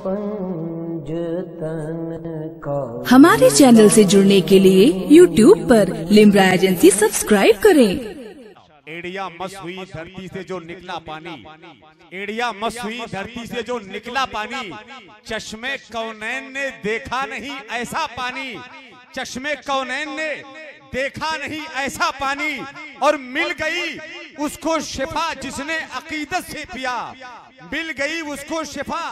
पंजतन का। हमारे चैनल से जुड़ने के लिए YouTube पर लिम्रा एजेंसी सब्सक्राइब करें। एड़िया मस हुई धरती से जो निकला पानी, एड़िया मस हुई धरती से जो निकला पानी, चश्मे कौनैन ने देखा नहीं ऐसा पानी, चश्मे कौनैन ने देखा नहीं ऐसा पानी, और मिल गई उसको शिफा जिसने अकीदत से पिया, मिल गई उसको शिफा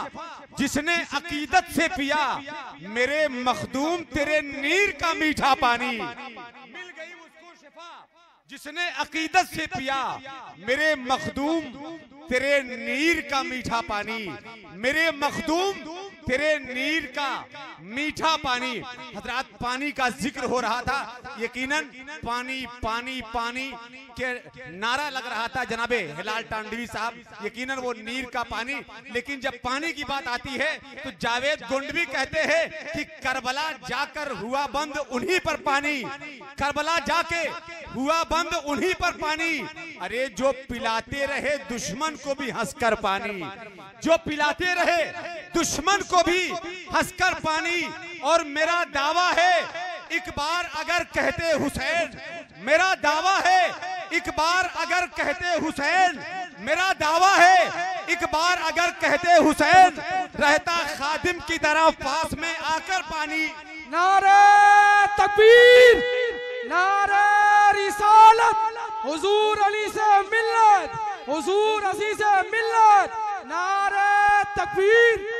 जिसने अकीदत से पिया, मेरे मखदूम तेरे नीर का मीठा पानी, मिल गई उसको शिफा जिसने अकीदत से पिया, मेरे मखदूम तेरे नीर का मीठा पानी, मेरे मखदूम तेरे नीर का मीठा पानी। हजरात, पानी का जिक्र हो रहा था, यकीनन पानी पानी पानी के नारा लग रहा था जनाबे हिलाल टांडवी साहब, यकीनन वो नीर का पानी। लेकिन जब पानी की बात आती है तो जावेद गोंडवी कहते हैं कि करबला जाकर हुआ बंद उन्हीं पर पानी, करबला जाके हुआ बंद उन्हीं पर पानी, अरे जो पिलाते रहे दुश्मन को भी हंसकर पानी, जो पिलाते रहे दुश्मन को भी हंसकर पानी। और मेरा दावा है एक बार अगर कहते हुसैन, मेरा दावा है एक बार अगर कहते हुसैन, मेरा दावा है एक बार अगर कहते हुसैन, रहता खादिम की तरह पास में आकर पानी। नारे तकबीर, नारे रिसालत, हुजूर अली से मिल्लत, हुजूर अजी से मिल्लत, नारे तकबीर।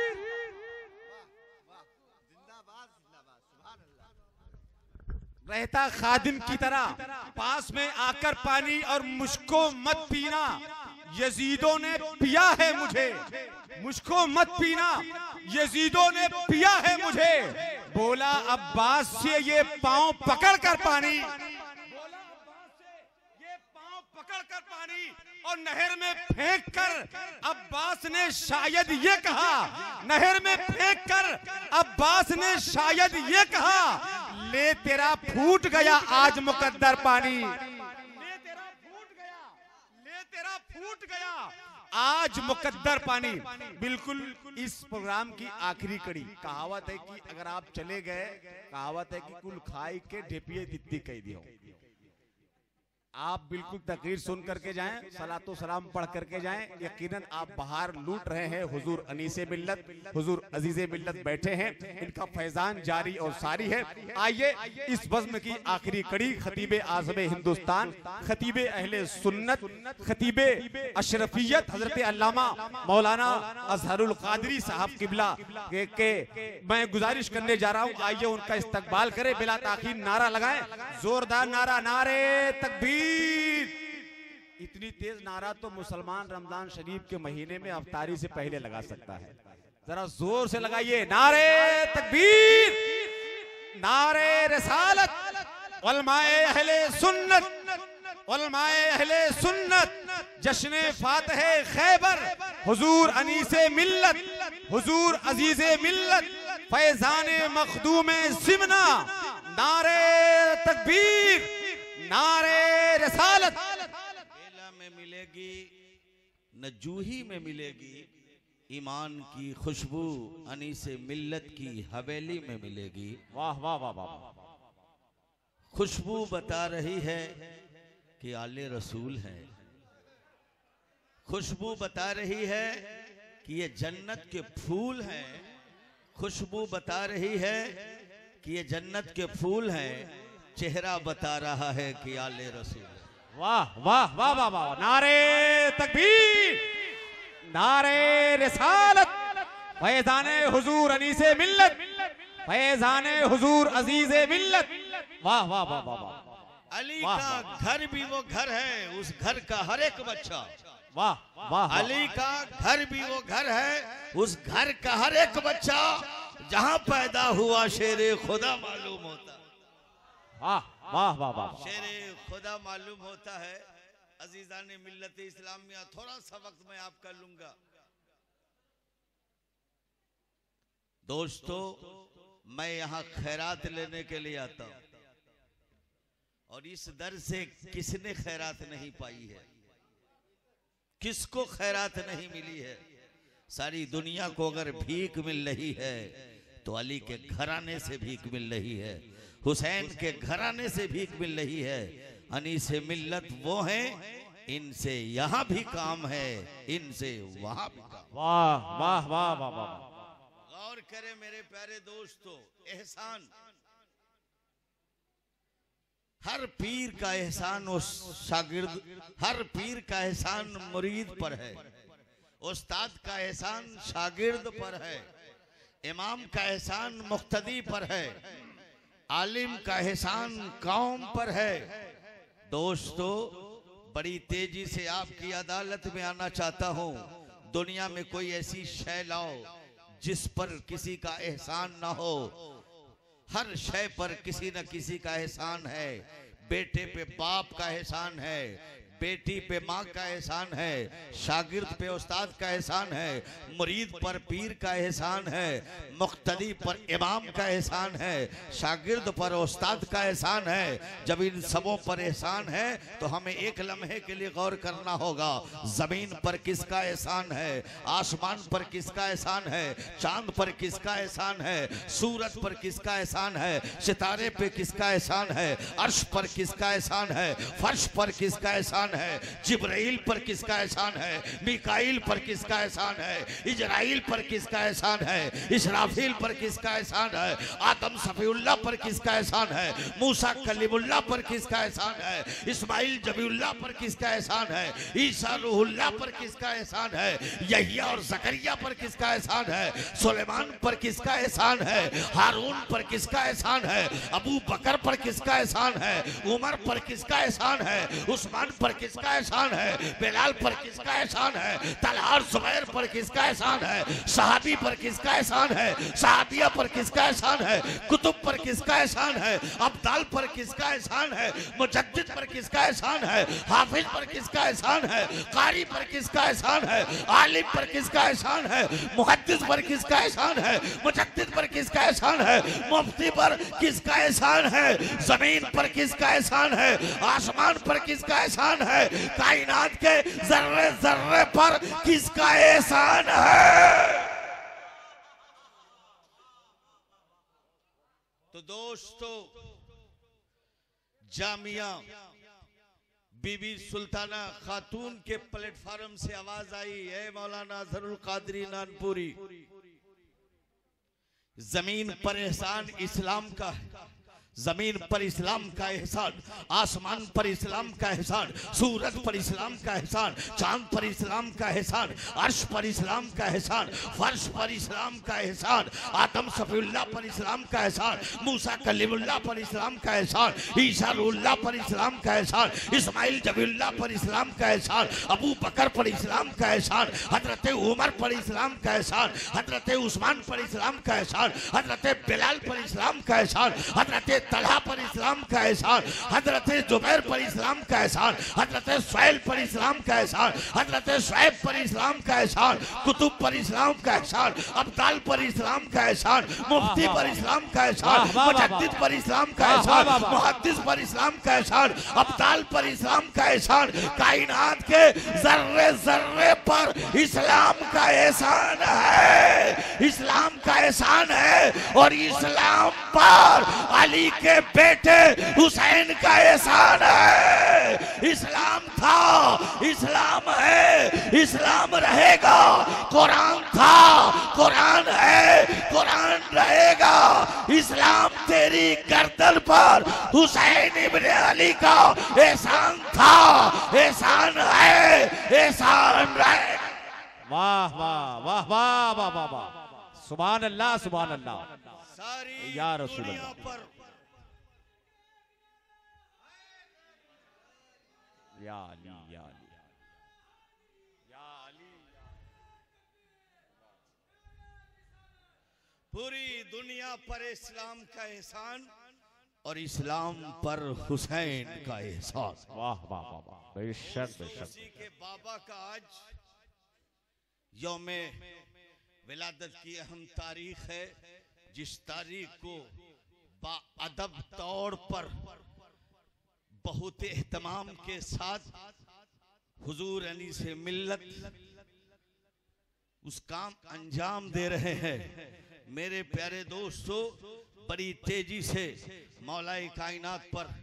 रहता खादिम की तरह पास में आकर पानी, और मुझको मत पीना यजीदों ने पिया है मुझे, मुझको मत पीना यजीदों ने पिया है मुझे, बोला अब्बास से ये पांव पकड़ कर पानी, बोला अब्बास से ये पांव पकड़ कर पानी, और नहर में फेंक कर अब्बास ने शायद ये कहा, नहर में फेंक कर अब्बास ने शायद ये कहा, ले तेरा फूट गया आज मुकद्दर पानी, ले तेरा फूट गया, ले तेरा फूट गया आज मुकद्दर पानी। बिल्कुल इस प्रोग्राम की आखिरी कड़ी, कहावत है कि अगर आप चले गए, कहावत है कि कुल खाई के ढेपिए दित्ती कह दियो। आप बिल्कुल तकरीर सुन करके जाएं, सलातो सलाम पढ़ करके जाएं, यकीनन आप बाहर लूट रहे हैं। हुजूर अनीसे मिल्लत, हुजूर अजीजे मिल्लत बैठे हैं, इनका फैजान जारी और सारी है। आइए इस बज़्म की आखिरी कड़ी, खतीबे आज़म हिंदुस्तान, खतीबे अहले सुन्नत, खतीबे अशरफियत हजरत अल्लामा मौलाना अजहरुल कादरी साहब किबला के मैं गुजारिश करने जा रहा हूँ, आइए उनका इस्तकबाल करें, बिला ताखीर नारा लगाएं, जोरदार नारा, नारे तकबीर। इतनी तेज नारा तो मुसलमान रमजान शरीफ के महीने में अफ्तारी से पहले लगा सकता है, जरा जोर से लगाइए, नारे तकबीर, नारे रिसालत, उलमाए अहले सुन्नत, उलमाए अहले सुन्नत, जश्ने फातह खैबर, हुजूर अनीसे मिल्लत, हुजूर अजीजे मिल्लत, फैजाने मखदूमे सिमना, नारे तकबीर, नारे रिसालत। बेला में मिलेगी न जूही में मिलेगी, ईमान की खुशबू अनीसे मिल्लत की हवेली में मिलेगी। वाह वाह वाह वाह। खुशबू बता रही है कि आले रसूल हैं, खुशबू बता रही है कि ये जन्नत के फूल हैं, खुशबू बता रही है कि ये जन्नत के फूल हैं, चेहरा बता रहा है कि आले रसूल। वाह वाह वाह वाह वाह, नारे तकबीर, नारे रिसालत, फैजाने हुजूर अनीसे मिल्लत, फैजाने हुजूर अजीजे मिल्लत। वाह वाह वाह वाह वाह। अली का घर भी वो घर है, उस घर का हर एक बच्चा। वाह वाह। अली का घर भी वो घर है, उस घर का हर एक बच्चा, जहां पैदा हुआ शेरे खुदा मालूम होता। वाह वाह वाह वाह। शेरे खुदा मालूम होता है। अजीजान मिल्लत इस्लामिया, थोड़ा सा वक्त मैं आपका लूंगा। दोस्तों, मैं यहाँ खैरात लेने के लिए आता हूँ, और इस दर से किसने खैरात नहीं पाई है, किसको खैरात नहीं मिली है। सारी दुनिया को अगर भीख मिल रही है तो अली के घराने से भीख मिल रही है, हुसैन के घराने से भीख मिल रही है। अनीसे मिल्लत वो हैं, इनसे यहाँ भी काम है, इनसे वहां भी काम। वाह वाह वाह वाह वाह। गौर करें मेरे प्यारे दोस्तों, एहसान, हर पीर का एहसान उस शागिर्द, हर पीर का एहसान मुरीद पर है, उस्ताद का एहसान शागिर्द पर है, इमाम का एहसान मुक्तदी पर है, आलिम का एहसान कौम पर है। दोस्तों, बड़ी तेजी से आपकी अदालत में आना चाहता हूं। दुनिया में कोई ऐसी शय लाओ जिस पर किसी का एहसान ना हो। हर शय पर किसी न किसी का एहसान है। बेटे पे बाप का एहसान है, बेटी पे माँ का एहसान है, शागिर्द पे उस्ताद का एहसान है, मुरीद पर पीर का एहसान है, मुक्तदी पर इमाम का एहसान है, शागिर्द पर उस्ताद का एहसान है। जब इन सबों पर एहसान है तो हमें एक लम्हे के लिए गौर करना होगा, जमीन पर किसका एहसान है, आसमान पर किसका एहसान है, चांद पर किसका एहसान है, सूरज पर किसका एहसान है, सितारे पे किसका एहसान है, अर्श पर किसका एहसान है, फर्श पर किसका एहसान है, जिब्राइल पर किसका एहसान है, मिकाइल पर किसका एहसान है, इजराइल पर किसका एहसान है, इसराफील पर किसका एहसान है, आदम सफीउल्लाह पर किसका एहसान है, मूसा कलीमुल्लाह पर किसका एहसान है, इस्माइल जबीउल्लाह पर किसका एहसान है, ईसा रूहुल्लाह पर किसका एहसान है, यहिया और जकरिया पर किसका एहसान है, सुलेमान पर किसका एहसान है, हारून पर किसका एहसान है, अबू बकर पर किसका एहसान है, उमर पर किसका एहसान है, उस्मान पर किसका एहसान है, बिलाल पर किसका एहसान है, तलहा और जुबैर पर किसका एहसान है, सहाबी पर किसका एहसान है, सहाबिया पर किसका एहसान है, कुतुब पर किसका एहसान है, अब्दाल पर किसका एहसान है, मुजद्दिद पर किसका एहसान है, हाफिज पर किसका एहसान है, कारी पर किसका एहसान है, आलिम पर किसका एहसान है, मुहद्दिस पर किसका एहसान है, मुजद्दिद पर किसका एहसान है, मुफ्ती पर किसका एहसान है, जमीन पर किसका एहसान है, आसमान पर किसका एहसान है, कायनात के जर्रे जर्रे पर किसका एहसान है। तो दोस्तों, जामिया बीबी सुल्ताना खातून के प्लेटफार्म से आवाज आई है, मौलाना अजहरुल कादरी नानपुरी, जमीन पर एहसान इस्लाम का है, जमीन पर इस्लाम का एहसान, आसमान पर इस्लाम का एहसान, सूरज पर इस्लाम का एहसान, चांद पर इस्लाम का एहसान, अर्श पर इस्लाम का एहसान, फर्श पर इस्लाम का एहसान, आदम सफीउल्लाह पर इस्लाम का एहसान, मूसा कलीमुल्लाह पर इस्लाम का एहसान, ईसा रूहुल्लाह पर इस्लाम का एहसान, इस्माइल जबीउल्लाह पर इस्लाम का एहसान, अबू बकर पर इस्लाम का एहसान, हजरत उमर पर इस्लाम का एहसान, हजरत उस्मान पर इस्लाम का एहसान, हजरत बिलाल पर इस्लाम का एहसान, हजरत तलहा पर इस्लाम का एहसान, हजरत जुबैर पर इस्लाम का एहसान, हजरत सुहैल पर इस्लाम का एहसान, हजरत शुएब पर इस्लाम का एहसान, कुतुब पर इस्लाम का एहसान, अब्दाल पर इस्लाम का एहसान, मुफ्ती पर इस्लाम का एहसान, मुजद्दिद पर इस्लाम का एहसान, मुहद्दिस पर इस्लाम का एहसान, अब्दाल पर इस्लाम का एहसान, कायनात के जर्रे जर्रे पर इस्लाम का एहसान है, इस्लाम का एहसान है। और इस्लाम पर अली के बेटे हुसैन का एहसान है। इस्लाम था, इस्लाम है, इस्लाम रहेगा। कुरान था, कुरान है, कुरान रहेगा। इस्लाम तेरी गर्दन पर हुसैन इब्ने अली का एहसान था, एहसान है, एहसान रहेगा। वाह वाह वाह वाह वाह वाह वाह, सुभान अल्लाह सुभान अल्लाह। सारी या रसूल दुनिया अल्लाह। पर या अली या अली या अली, पूरी दुनिया पर इस्लाम का एहसान और इस्लाम पर हुसैन का एहसान। वाह वाह वाह वाह, बेशक बेशक। उसी के बाबा का आज यौमे विलादत की अहम तारीख है, जिस तारीख को बाअदब तौर पर बहुत एहतमाम के साथ हुजूर अली से मिल्लत उस काम अंजाम दे रहे हैं। मेरे प्यारे दोस्तों, बड़ी तेजी से मौलाए कायनात पर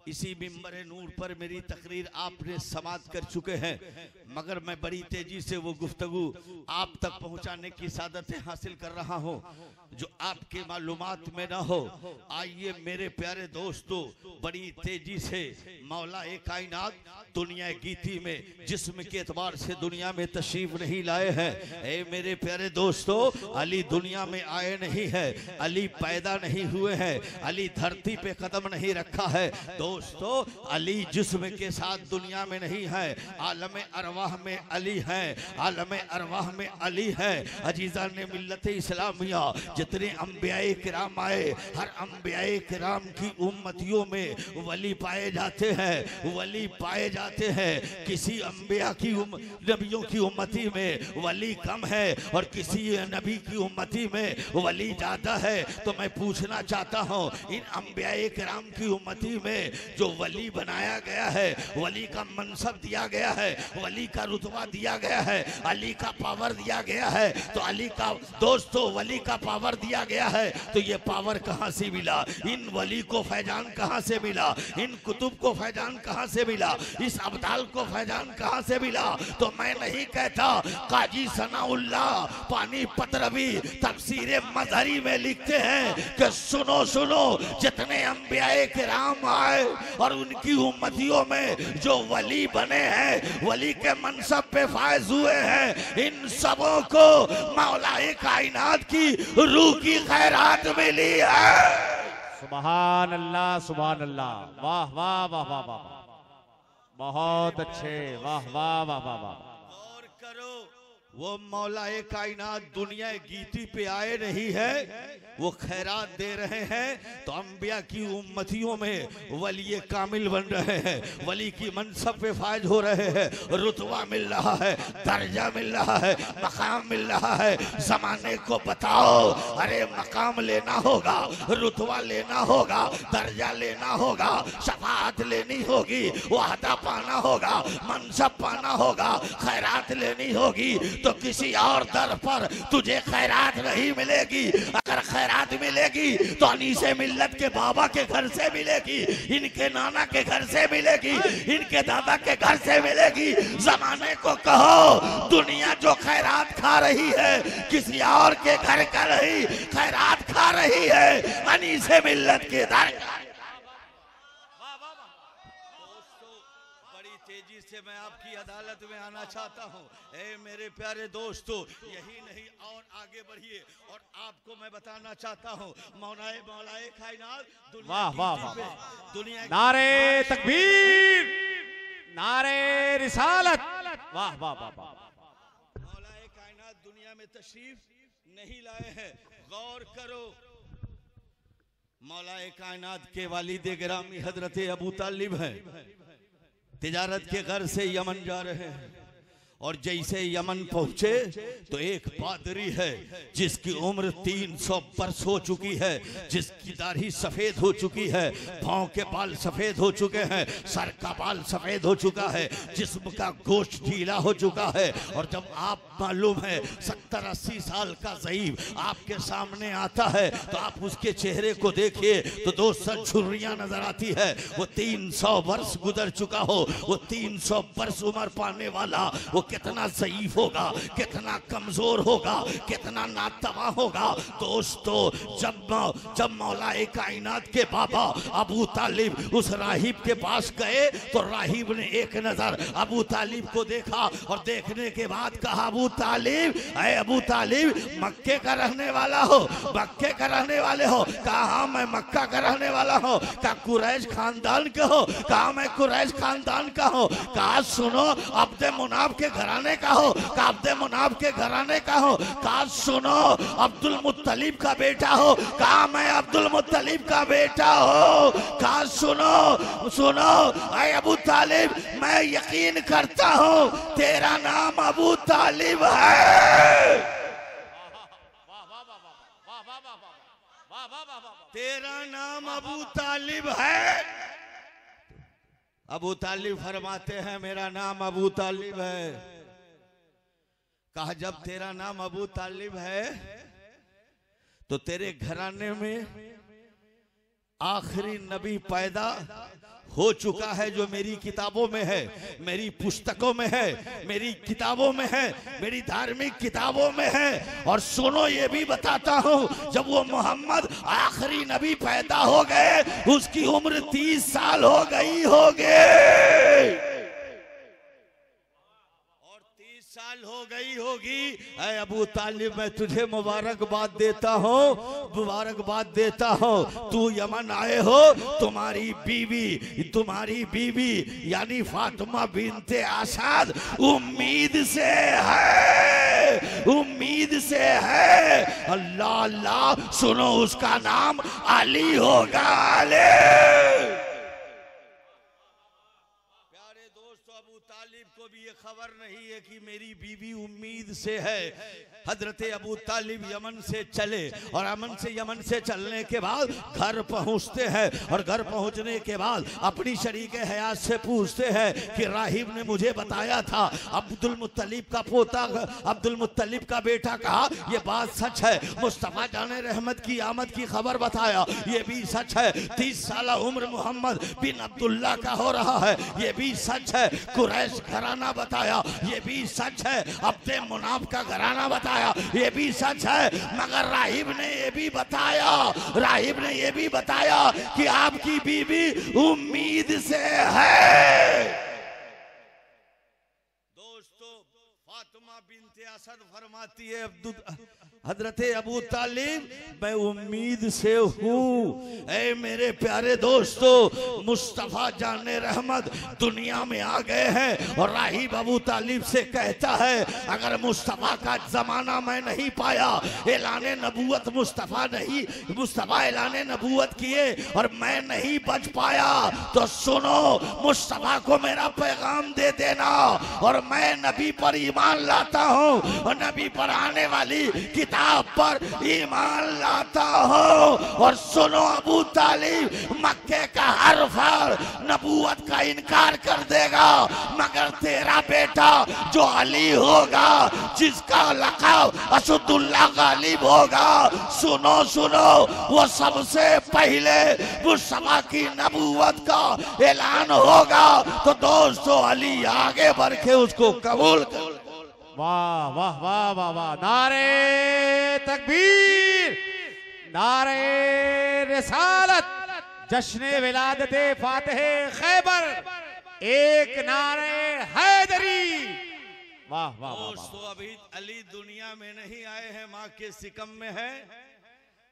इसी मिंबर नूर पर मेरी तकरीर आपने समाप्त कर चुके हैं, मगर मैं बड़ी तेजी से वो गुफ्तगू आप तक पहुंचाने की सादतें हासिल कर रहा हूं जो आपके मालूमात में ना हो। आइए मेरे प्यारे दोस्तों, बड़ी तेजी से मौला ए कायनात दुनिया गीती में जिस्म के एतबार से दुनिया में तशरीफ नहीं लाए हैं। ए मेरे प्यारे दोस्तों, अली दुनिया में आए नहीं है, अली पैदा नहीं हुए हैं, अली धरती पे कदम नहीं रखा है। दोस्तों, अली जिस्म के साथ दुनिया में नहीं है, आलम अरवाह में अली है, आलम अरवाह में अली है। अजीजा ने मिल्लत इस्लामिया जितने अम्बियाए किराम आए, हर अम्बियाए किराम की उम्मतियों में वली पाए जाते हैं, वली पाए जाते हैं। किसी अम्बिया की नबियों की उम्मती में वली कम है और किसी नबी की उम्मती में वली ज्यादा है। तो मैं पूछना चाहता हूँ, इन अम्बियाए किराम की उम्मती में जो वली बनाया गया है, वली का मनसब दिया गया है, वली का रुतबा दिया गया है, अली का पावर दिया गया है, तो अली का दोस्तों वली का पावर दिया गया है, तो ये पावर कहाँ से मिला? इन वली को फैजान कहाँ से मिला? इन कुतुब को फैजान कहाँ से मिला? इस अब्दाल को फैजान कहाँ से मिला? तो मैं नहीं कहता, काजी सनाउल्लाह पानीपत रवि तफसीरे मजहरी में लिखते हैं कि सुनो सुनो, जितने अंबियाए किराम आए और उनकी उम्मतियों में जो वली बने हैं, वली के मनसब पे फायज हुए हैं, इन सबों को मौलाए कायनात की रूह की खैरात मिली है। सुभान अल्लाह, सुभान अल्लाह, वाह वाह वाह वाह वाह, बहुत अच्छे, वाह वाह वाह वाह वाह। गौर करो, वो मौलाए कायनात दुनिया गीती पे आए नहीं है, वो खैरात दे रहे हैं। तो अंबिया की उम्मतियों में वली कामिल बन रहे हैं, वली की मनसब पे फायज हो रहे हैं, रुतबा मिल रहा है, दर्जा मिल रहा है, मकाम मिल रहा है। जमाने को बताओ, अरे मकाम लेना होगा, रुतबा लेना होगा, दर्जा लेना होगा, शफाअत लेनी होगी, वादा पाना होगा, मनसब पाना होगा, खैरात लेनी होगी, तो किसी और दर पर तुझे खैरात नहीं मिलेगी। अगर खैरात मिलेगी तो अनीसे मिल्लत के बाबा के घर से मिलेगी, इनके नाना के घर से मिलेगी, इनके दादा के घर से मिलेगी। जमाने को कहो, दुनिया जो खैरात खा रही है किसी और के घर का नहीं, खैरात खा रही है अनीसे मिल्लत के दर। तेजी से मैं आपकी अदालत में आना चाहता हूँ। ए मेरे प्यारे दोस्तों, यही नहीं और आगे बढ़िए, और आपको मैं बताना चाहता हूँ, मौलाए कायनात वाह वाह वाह, दुनिया नारे तकबीर, नारे रिसालत, वाह वाह वाह वाह। मौलाए कायनात दुनिया में तशरीफ नहीं लाए हैं। गौर करो, मौलाए कायनात के वालिद गिरामी हजरत अबू तालिब हैं, तिजारत के घर से यमन जा रहे हैं, और जैसे यमन पहुंचे तो एक पादरी है जिसकी उम्र 300 वर्ष हो चुकी है, जिसकी दाढ़ी सफेद हो चुकी है, पांव के बाल सफेद हो चुके हैं, सर का बाल सफेद हो चुका है, जिस्म का गोश्त ढीला हो चुका है। और जब आप मालूम है 70-80 साल का ज़ईफ आपके सामने आता है तो आप उसके चेहरे को देखिए तो दो सर झुर्रियां नजर आती है। वो 300 वर्ष गुजर चुका हो, वो 300 वर्ष उम्र पाने वाला वो कितना ज़ईफ होगा, कितना कमजोर होगा, कितना नातवा होगा। दोस्तों, जब मौलाए कायनात के बाबा अबू तालिब उस राहिब के पास गए तो राहिब ने एक नजर अबू तालिब को देखा और देखने के बाद कहा, अबू तालिब, अरे अबू तालिब, मक्के का रहने वाला हो, मक्के का रहने वाले हो? कहा हाँ मैं मक्का का रहने वाला हूँ। कहा कुरैश खानदान के हो? कहा मैं कुरैश खानदान का हूँ। कहा सुनो अब्दे मुनाफ के घराने का हो? कहा अब्दे मुनाफ के घराने का हो। कहा सुनो अब्दुल मुत्तलिब का बेटा हो? कहा मैं अब्दुल मुत्तलिब का बेटा हो। कहा सुनो सुनो अरे अबू तालिब, मैं यकीन करता हूँ तेरा नाम अबू तालिब है, तेरा नाम अबू तालिब है। अबू तालिब फरमाते हैं मेरा नाम अबू तालिब है। कहा जब तेरा नाम अबू तालिब है तो तेरे घराने में आखिरी नबी पैदा हो चुका है, जो मेरी किताबों में है, मेरी पुस्तकों में है, मेरी किताबों में है, मेरी धार्मिक किताबों में है। और सुनो ये भी बताता हूँ, जब वो मोहम्मद आखिरी नबी पैदा हो गए उसकी उम्र 30 साल हो गई होगी, साल हो गई होगी। ऐ अबू तालिब मैं तुझे मुबारकबाद देता हूँ, मुबारकबाद देता हूँ। तू यमन आए हो, तुम्हारी बीवी यानी फातिमा बिनते असद उम्मीद से है, उम्मीद से है। अल्लाह अल्लाह सुनो, उसका नाम अली होगा। अली को भी ये खबर नहीं है कि मेरी बीवी उम्मीद से है। हजरत अबू तालिब यमन से चले और यमन से चलने के बाद घर पहुंचते हैं और घर पहुंचने के बाद अपनी शरीक हयात से पूछते हैं कि राहिब ने मुझे बताया था, अब्दुल मुत्तलिब का पोता, अब्दुल मुत्तलिब का बेटा कहा ये बात सच है। मुस्तफा जाने रहमत की आमद की खबर बताया, ये भी सच है। 30 साल उम्र मोहम्मद बिन अब्दुल्ला का हो रहा है, ये भी सच है। कुरैश घराना बताया, ये भी सच है। अब्दे मुनाफ का घराना बताया, ये भी सच है। मगर राहिब ने ये भी बताया, राहिब ने ये भी बताया कि आपकी बीवी उम्मीद से है। दोस्तों फातिमा बिनते असद फरमाती है हजरत अबू तालिब मैं उम्मीद से हूँ। ऐ मेरे प्यारे दोस्तों, मुस्तफा जाने रहमत दुनिया में आ गए हैं और राहिब अबू तालिब से कहता है अगर मुस्तफा का जमाना मैं नहीं पाया, ऐलाने नबूवत मुस्तफा ऐलाने नबूवत किए और मैं नहीं बच पाया, तो सुनो मुस्तफा को मेरा पैगाम दे देना और मैं नबी पर ईमान लाता हूँ और नबी पर आने वाली किताब पर ईमान लाता हूँ। और सुनो अबू तालिब मक्के का हर फर्द नबूवत का इनकार कर देगा, मगर तेरा बेटा जो अली होगा, जिसका लक़ब असदुल्लाह गालिब होगा, सुनो सुनो वो सबसे पहले मुस्तफा की नबूवत का ऐलान होगा। तो दोस्तों अली आगे बढ़ के उसको कबूल कर। वाह वाह वाह वाह वाह, नारे तकबीर, नारे रिसालत, जश्न विलादते फातिह खैबर, एक नारे हैदरी। वाह वाह वाह। दोस्तों अभी अली दुनिया में नहीं आए हैं, माँ के सिकम में है।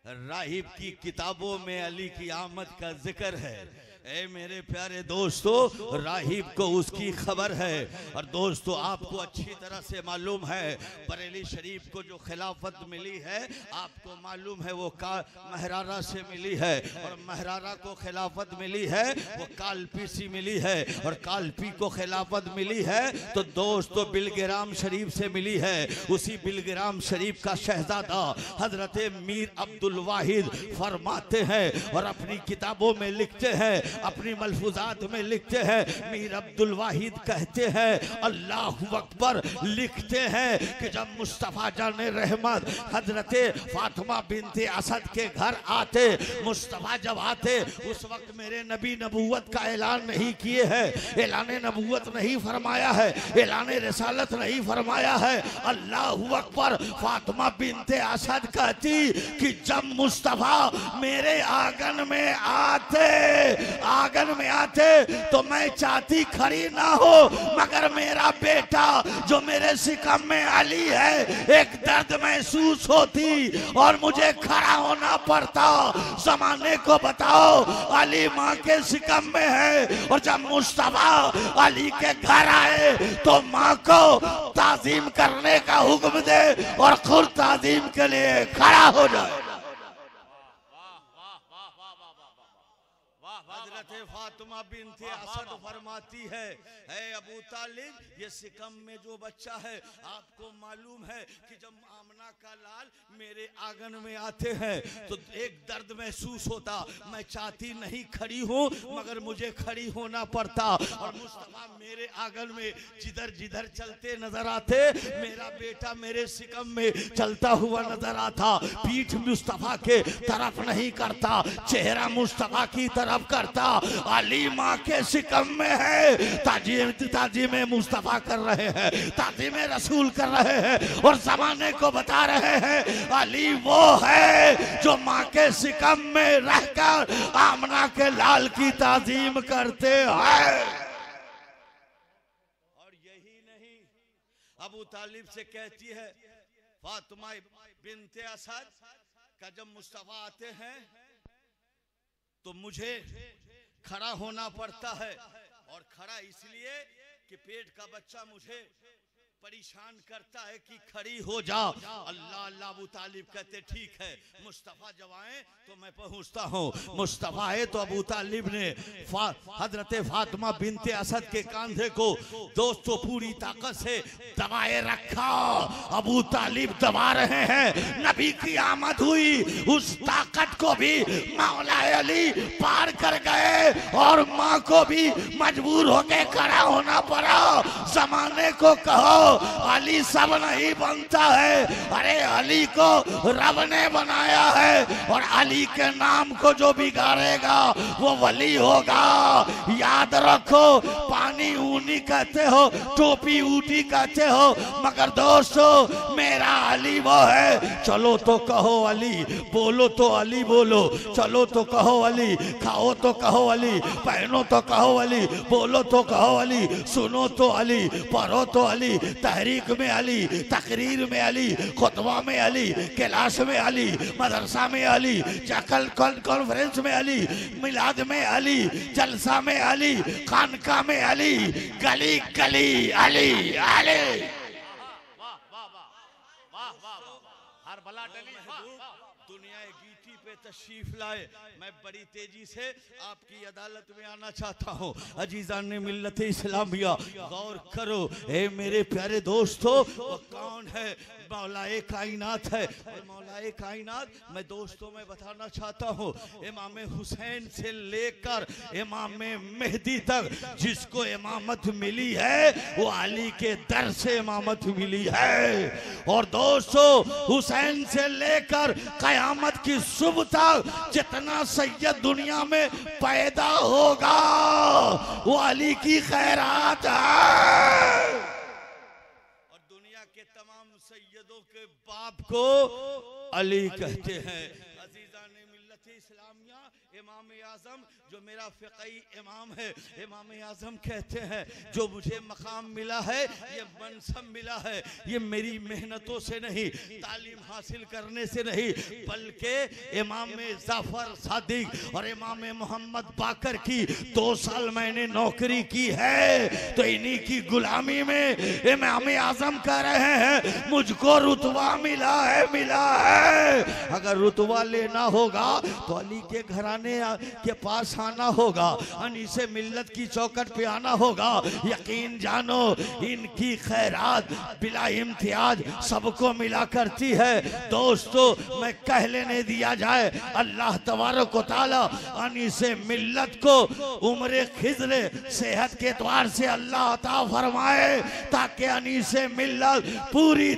राहिब की किताबों में अली की आमद का जिक्र है। ऐ मेरे प्यारे दोस्तों, राहिब को उसकी खबर है। और दोस्तों आपको अच्छी तरह से मालूम है बरेली शरीफ को जो खिलाफत मिली है, आपको मालूम है वो महरारा से मिली है और महरारा को खिलाफत मिली है वो कालपी से मिली है और कालपी को खिलाफत मिली है तो दोस्तों बिलग्राम शरीफ से मिली है। उसी बिलग्राम शरीफ का शहजादा हजरत मीर अब्दुल वाहिद फरमाते हैं और अपनी किताबों में लिखते हैं, अपनी मलफूजात में लिखते हैं, मीर अब्दुल वाहिद कहते हैं अल्लाहु अकबर, लिखते हैं कि जब मुस्तफा जाने रहमत हजरत फातिमा बिनते असद के घर आते, मुस्तफा जब आते उस वक्त मेरे नबी नबूवत का ऐलान नहीं किए हैं, ऐलान नबूवत नहीं फरमाया है, ऐलान रिसालत नहीं फरमाया है। अल्लाहु अकबर। फातिमा बिनते असद कहती कि जब मुस्तफा मेरे आंगन में आते तो मैं चाहती खड़ी ना हो, मगर मेरा बेटा जो मेरे सिकम में अली है, एक दर्द महसूस होती और मुझे खड़ा होना पड़ता। जमाने को बताओ अली माँ के सिकम में है और जब मुस्तफा अली के घर आए तो माँ को ताजीम करने का हुक्म दे और खुद ताजीम के लिए खड़ा हो जाए। हजरत फातिमा बिनते असद फरमाती है, है अबू तालिब ये सिकम में जो बच्चा है, आपको मालूम है कि जब आमना का लाल मेरे आंगन में आते हैं तो एक दर्द महसूस होता, मैं चाहती नहीं खड़ी हूँ मगर मुझे खड़ी होना पड़ता। और मुस्तफा मेरे आंगन में जिधर जिधर चलते नजर आते, मेरा बेटा मेरे सिकम में चलता हुआ नजर आता। पीठ मुस्तफा के तरफ नहीं करता, चेहरा मुस्तफा की तरफ करता। अली माँ के सिकम में है, ताजीम मुस्तफा कर रहे हैं, ताजीम रसूल कर रहे हैं और जमाने को बता रहे हैं अली वो है जो माँ के सिकम में रहकर आमना के लाल की ताजीम करते हैं। और यही नहीं, अबू तालिब से कहती है फातिमा बिन्ते असद का जब मुस्तफा आते हैं तो मुझे खड़ा होना पड़ता है, और खड़ा इसलिए कि पेट का बच्चा मुझे परेशान करता है कि खड़ी हो जा। अल्लाह अल्लाह अबू तालिब कहते ठीक है, मुस्तफ़ा जब आए तो मैं पहुंचता हूँ। मुस्तफ़ा आए तो अबू तालिब ने हजरत फातिमा बिन्ते असद के कंधे को दोस्तों पूरी ताकत से दबाए रखा। अबू तालिब दबा रहे हैं, नबी की आमद हुई, उस ताकत को भी मौला अली पार कर गए और माँ को भी मजबूर होके खड़ा होना पड़ा। जमाने को कहो अली सब नहीं बनता है, अरे अली को रब ने बनाया है और अली के नाम को जो बिगाड़ेगा वो वली होगा। याद रखो, पानी ऊनी कहते हो, टोपी ऊटी कहते हो, मगर दोस्तों मेरा अली वो है। चलो तो कहो अली, बोलो तो अली बोलो, चलो तो कहो अली, खाओ तो कहो अली, पहनो तो कहो अली, बोलो तो कहो अली, सुनो तो अली, पढ़ो तो अली, तहरीक में अली, तकरीर में अली, खुतबा में अली, कैलाश में अली, मदरसा में अली, चकल कॉन्फ्रेंस में अली, मिलाद में अली, जलसा में अली, खानका में अली, गली गली अली अली। हर भला डली दुनिया गीटी पे तशरीफ लाए, मैं बड़ी तेजी से आपकी अदालत में आना चाहता हूँ। अजीजान ने मिल्लत इस्लामिया गौर करो, ए मेरे प्यारे दोस्तों, वो कौन है? मौलाए कायनात है। और मौलाए कायनात मैं दोस्तों में बताना चाहता हूँ, इमाम हुसैन से लेकर इमाम मेहदी तक जिसको इमामत मिली है वो अली के दर से इमामत मिली है। और दोस्तों हुसैन से लेकर कयामत की सुबह तक जितना सैयद दुनिया में पैदा होगा वो अली की खैरात है। और दुनिया के तमाम सैयदों के बाप को अली कहते हैं। अजीजान मिल्लत इस्लामिया, इमाम आजम जो मेरा फ़िक़ही इमाम है, इमाम आजम कहते हैं जो मुझे मकाम मिला है, ये मनसब मिला है, ये मेरी मेहनतों से नहीं, तालीम हासिल करने से नहीं, बल्कि इमाम जाफर सादिक और इमाम मोहम्मद बाकर की 2 साल मैंने नौकरी की है, तो इन्हीं की गुलामी में इमाम आजम कह रहे हैं मुझको रुतबा मिला है, मिला है। अगर रुतबा लेना होगा तो अली के घराने के पास आना होगा, अनीसे मिल्लत की चौखट पे आना होगा। यकीन जानो इनकी खैरात बिला इम्तियाज सबको मिला करती है। दोस्तों मैं कह लेने दिया जाए, अल्लाह तबारक व तआला अनीसे मिल्लत को उम्र खिज़र सेहत के द्वार से अल्लाह अता फरमाए ताकि अनीसे मिल्लत पूरी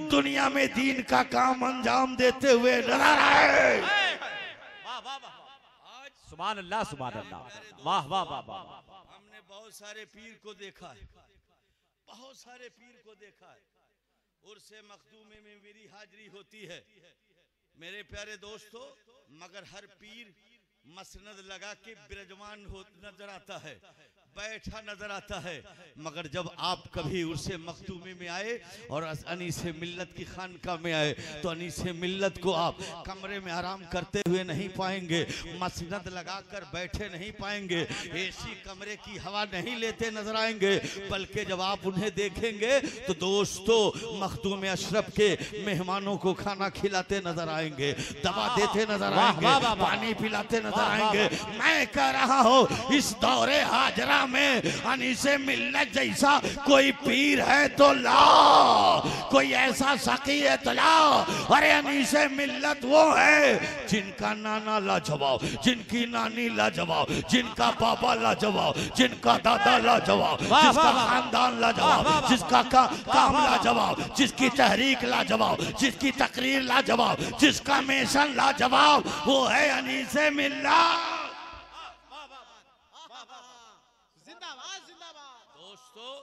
दुनिया में दीन का काम अंजाम देते हुए नजर आए। सुभान अल्लाह, सुभान अल्लाह, वाह वाह वाह वाह। हमने बहुत सारे पीर को देखा है, बहुत सारे पीर को देखा है, उर्से मखदूमे में मेरी हाजिरी होती है मेरे प्यारे दोस्तों, मगर हर पीर मसनद लगा के विराजमान हो नजर आता है, बैठा नजर आता है। मगर जब आप कभी उर्से मखदूमे में आए और अनीसे मिल्लत की खानका में आए तो अनीसे मिल्लत को आप कमरे में आराम करते हुए नहीं पाएंगे, मसनद लगाकर बैठे नहीं पाएंगे, एसी कमरे की हवा नहीं लेते नजर आएंगे, बल्कि जब आप उन्हें देखेंगे तो दोस्तों मखदूम अशरफ के मेहमानों को खाना खिलाते नजर आएंगे, दवा देते नजर आएंगे, पानी पिलाते नजर आएंगे। मैं कह रहा हूँ इस दौरे हाजरा दुनिया में अनीसे मिल्लत जैसा कोई पीर है तो लाओ, कोई ऐसा सकी है तो लाओ। अरे अनीसे मिल्लत वो है जिनका नाना लाजवाब, जिनकी नानी लाजवाब, जिनका बाबा लाजवाब, जिनका दादा लाजवाब, जिसका खानदान लाजवाब, जिसका काम लाजवाब, जिसकी तहरीक लाजवाब, जिसकी तकरीर लाजवाब, जिसका मिशन लाजवाब, वो है अनीसे मिल्लत। दोस्तों,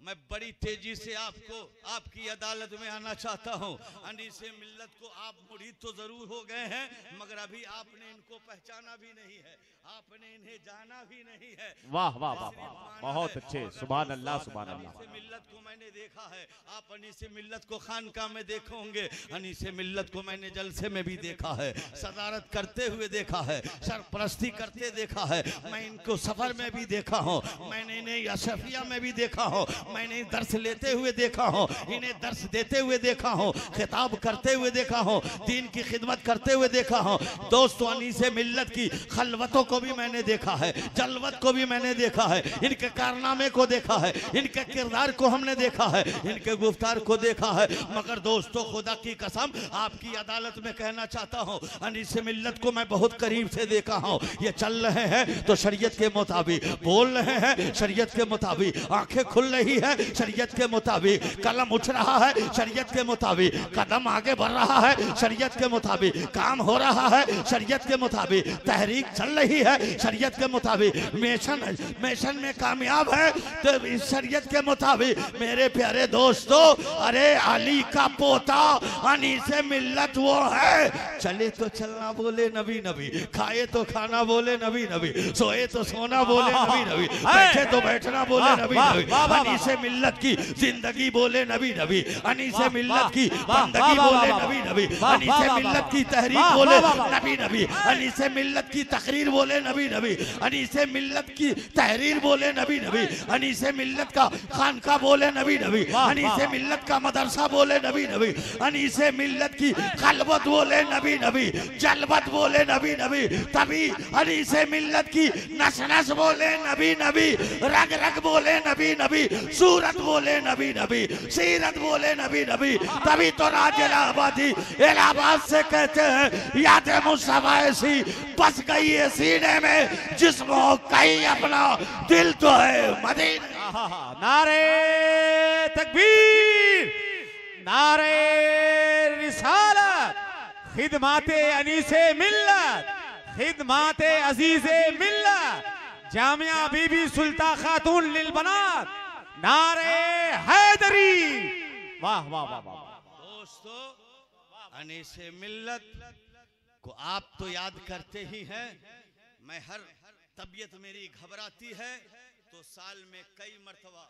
मैं बड़ी तेजी से आपकी अदालत में आना चाहता हूं। अनीसे मिल्लत को आप मुरीद तो जरूर हो गए हैं, मगर अभी आपने इनको पहचाना भी नहीं है, आपने इन्हें जाना भी नहीं है। वाह वाह वाह वाह, बहुत अच्छे, सुभान अल्लाह सुभान अल्लाह। अनीसे मिल्लत को मैंने देखा है, आप अनीसे मिल्लत को खानका में देखे होंगे, अनीसे मिल्लत को मैंने जलसे में भी देखा है, सदारत करते हुए देखा है, सरपरस्ती करते देखा है, मैं इनको सफर में भी देखा हूँ, मैंने इन्हें अशफिया में भी देखा हूँ, मैंने दर्स लेते हुए देखा हूँ, इन्हें दर्स देते हुए देखा हूँ, खिताब करते हुए देखा हूँ, दीन की खिदमत करते हुए देखा हूँ। दोस्तों, अनीसे मिल्लत की खलवतों को भी मैंने देखा है, जलवत को भी मैंने देखा है, इनके कारनामे को देखा है, इनके किरदार को हमने देखा है, इनके गुफ्तार को देखा है। मगर दोस्तों, खुदा की कसम आपकी अदालत में कहना चाहता हूँ, अनीसे मिल्लत को मैं बहुत करीब से देखा हूँ। ये चल रहे हैं तो शरीयत के मुताबिक, बोल रहे हैं शरीयत के मुताबिक, आंखें खुल रही है शरीयत के मुताबिक, कलम उठ रहा है शरीयत के मुताबिक, कदम आगे बढ़ रहा है शरीयत के मुताबिक, काम हो रहा है शरीयत के मुताबिक, तहरीक चल रही है शरीयत के मुताबिक, मिशन में कामयाब है तो इस शरीयत के मुताबिक। मेरे प्यारे दोस्तों, अरे अली का पोता अनीसे मिल्लत वो है, चले तो चलना बोले नबी नबी, खाए तो खाना बोले नबी नबी, सोए तो सोना बोले नबी नबी, बैठे तो बैठना बोले नबी नबी, अनीसे मिल्लत की जिंदगी बोले नबी नबी, अनीसे मिल्लत की बंदगी बोले नबी नबी, अनीसे मिल्लत की तहरीक बोले नबी नबी, अनीसे मिल्लत की तकरीर बोले नबी नबी, अनीसे मिल्लत की तहरीर बोले नबी नबी, अनीसे मिल्लत का खानका बोले नबी नबी, अनीसे मिल्लत का मदरसा बोले नबी नबी, अनीसे मिल्लत की खलवत बोले नबी नबी, जलवत बोले नबी नबी, तभी अनीसे मिल्लत की नस नस बोले नबी नबी, रग रग बोले नबी नबी, सूरत बोले नबी नबी, सीरत बोले नबी नबी, तभी तो राज इलाहाबाद से कहते हैं याद मुस्तफा ऐसी बस गई है सीने में जिस्म हो कहीं अपना दिल तो है मदीना। नारे तकबीर, नारे रिसालत, खिदमाते अनीसे मिल्लत, खिदमाते अजीजे मिल्लत, जामिया बीबी सुल्तान खातून लिल बनात, नारे हैदरी। वाह वाह वाह वाह। दोस्तों, अनीसे मिल्लत को आप तो याद करते ही हैं, मैं हर तबीयत मेरी घबराती है तो साल में कई मर्तबा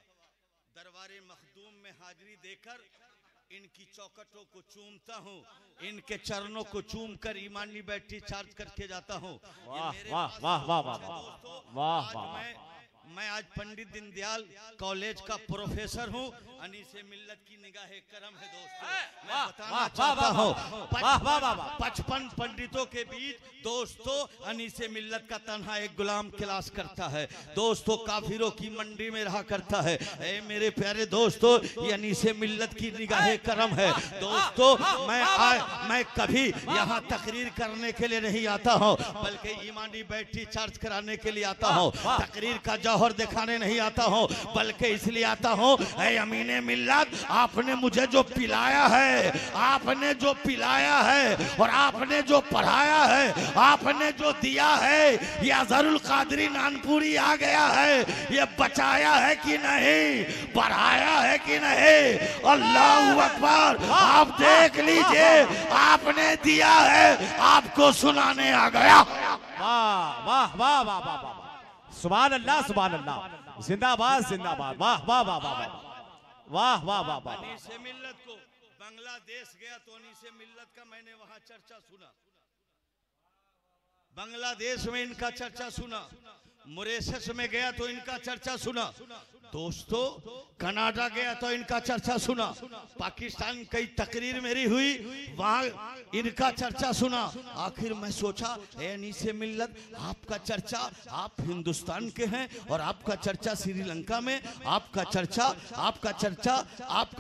दरबारे मखदूम में हाजिरी देकर इनकी चौखटों को चूमता हूँ, इनके चरणों को चूम कर ईमानी बैठी चार्ज करके जाता हूँ। वाह वाह वाह वाह वाह वाह वाह। मैं आज पंडित दीनदयाल कॉलेज का प्रोफेसर हूँ, अनीसे मिल्लत की निगाहे करम है दोस्तों। मैं बताना चाहता हूँ 55 पंडितों के बीच दोस्तों अनीसे मिल्लत का तन्हा एक गुलाम क्लास करता है दोस्तों, काफिरों की मंडी में रहा करता है। ए मेरे प्यारे दोस्तों, ये अनीसे मिल्लत की निगाहे करम है दोस्तों। मैं कभी यहाँ तकरीर करने के लिए नहीं आता हूँ, बल्कि ईमानी बैठी चार्ज कराने के लिए आता हूँ। तकरीर का जौहर दिखाने नहीं आता हूँ, बल्कि इसलिए आता हूँ ऐ अमीने मिल्लत, आपने मुझे जो पिलाया है, आपने जो पिलाया है और आपने जो पढ़ाया है, आपने जो दिया है, ये अजहरुल कादरी नानपुरी आ गया है, ये बचाया है कि नहीं, बढ़ाया है कि नहीं? अल्लाहू अकबर। आप देख लीजिए, आपने दिया है, आपको सुनाने आ गया। वाह वाह वाह वाह वाह वाह, सुभान अल्लाह सुभान अल्लाह, जिंदाबाद जिंदाबाद, वाह वाह वाह वाह वाह वाह वाह वाह। अनीसे मिल्लत को बांग्लादेश गया तो अनीसे मिल्लत का मैंने वहां चर्चा सुना। बांग्लादेश में इनका चर्चा सुना, मॉरिशस में गया तो इनका चर्चा सुना दोस्तों, कनाडा गया तो इनका चर्चा सुना, पाकिस्तान कई तकरीर मेरी हुई वहां इनका चर्चा सुना। आखिर मैं सोचा अनीसे मिल्लत आपका चर्चा, आप हिंदुस्तान के हैं और आपका चर्चा श्रीलंका में, आपका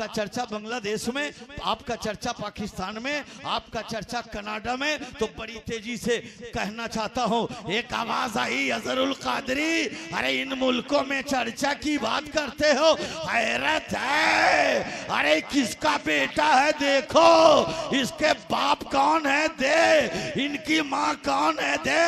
चर्चा बांग्लादेश में, आपका चर्चा पाकिस्तान में, आपका चर्चा कनाडा में, तो बड़ी तेजी से कहना चाहता हूं, एक आवाज आई अजहरुल कादरी, अरे इन मुल्कों में चर्चा की बात करते हो, हैरत है, अरे किसका बेटा है देखो, इसके बाप कौन है दे, इनकी माँ कौन है दे,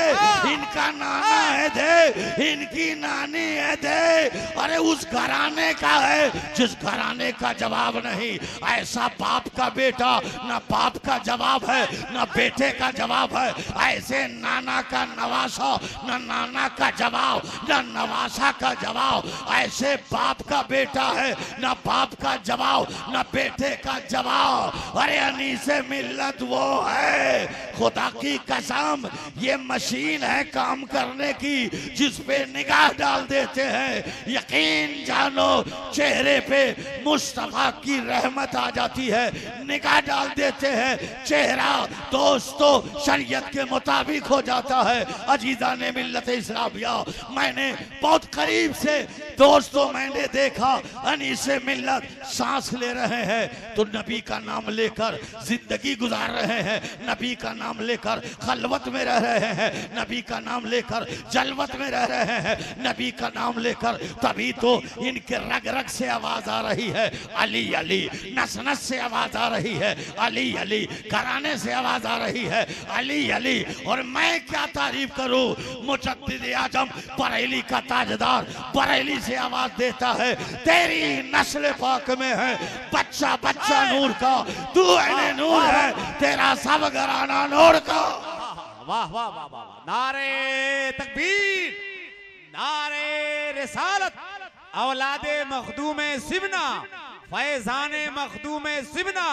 इनका नाना है दे, इनकी नानी है दे, अरे उस घराने का है जिस घराने का जवाब नहीं। ऐसा बाप का बेटा, ना बाप का जवाब है ना बेटे का जवाब है, ऐसे नाना का नवासा, ना नाना का जवाब ना नवासा का जवाब, ऐसे बाप का बेटा है ना बाप का जवाब ना बेटे का जवाब। अरे अनीसे मिल्लत वो है, खुदा की कसम ये मशीन है काम करने की, जिस पे निगाह डाल देते हैं यकीन जानो चेहरे पे मुस्तफा की रहमत आ जाती है, निगाह डाल देते हैं चेहरा दोस्तों शरीयत के मुताबिक हो जाता है। अजीजा ने मिल्लत इस्लामिया मैंने बहुत करीब से दोस्तों मैंने देखा, अनीसे मिल्लत सांस ले रहे हैं तो नबी का नाम लेकर जिंदगी गुजार रहे हैं, नबी का नाम लेकर खलवत में रह रहे हैं, नबी का नाम लेकर जलवत में रह रहे हैं, नबी का नाम लेकर, तभी तो इनके रग रग से आवाज आ रही है अली अली, नस नस से आवाज आ रही है अली अली, घराने से आवाज आ रही है अली अली। और मैं क्या तारीफ करूं, मुजद्दिद आजम बरेली का ताजदार बरेली से आवाज देता है, तेरी नस्ल पाक में है बच्चा बच्चा नूर का, तू ऐने नूर है, तेरा सब घराना नूर का। वाह वाह वाह वाह, नारे तकबीर, नारे रिसालत, औलादे मखदूमे सिबना, फैजाने मखदूमे सिबना,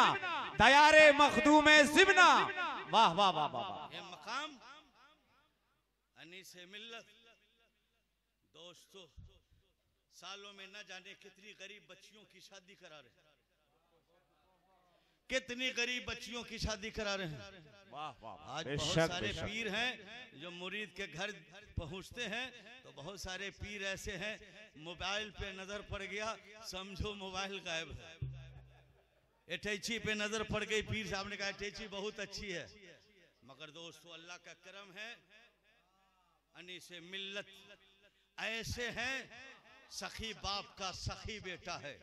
दयारे मखदूमे सिबना। वाह वाह वाह वाह, ये मकाम अनीसे मिल्लत दोस्तों सालों में न जाने कितनी गरीब बच्चियों की शादी करा रहे हैं, कितनी गरीब बच्चियों की शादी करा रहे हैं। वाह वाह, आज बहुत सारे पीर हैं जो मुरीद के घर पहुंचते हैं तो बहुत सारे पीर ऐसे हैं मोबाइल पे नजर पड़ गया समझो मोबाइल गायब है, अटैची पे नजर पड़ गई, पीर साहब ने कहा अटैची बहुत अच्छी है, मगर दोस्तों अल्लाह का करम है अनीसे मिल्लत ऐसे हैं, सखी बाप का सखी बेटा है,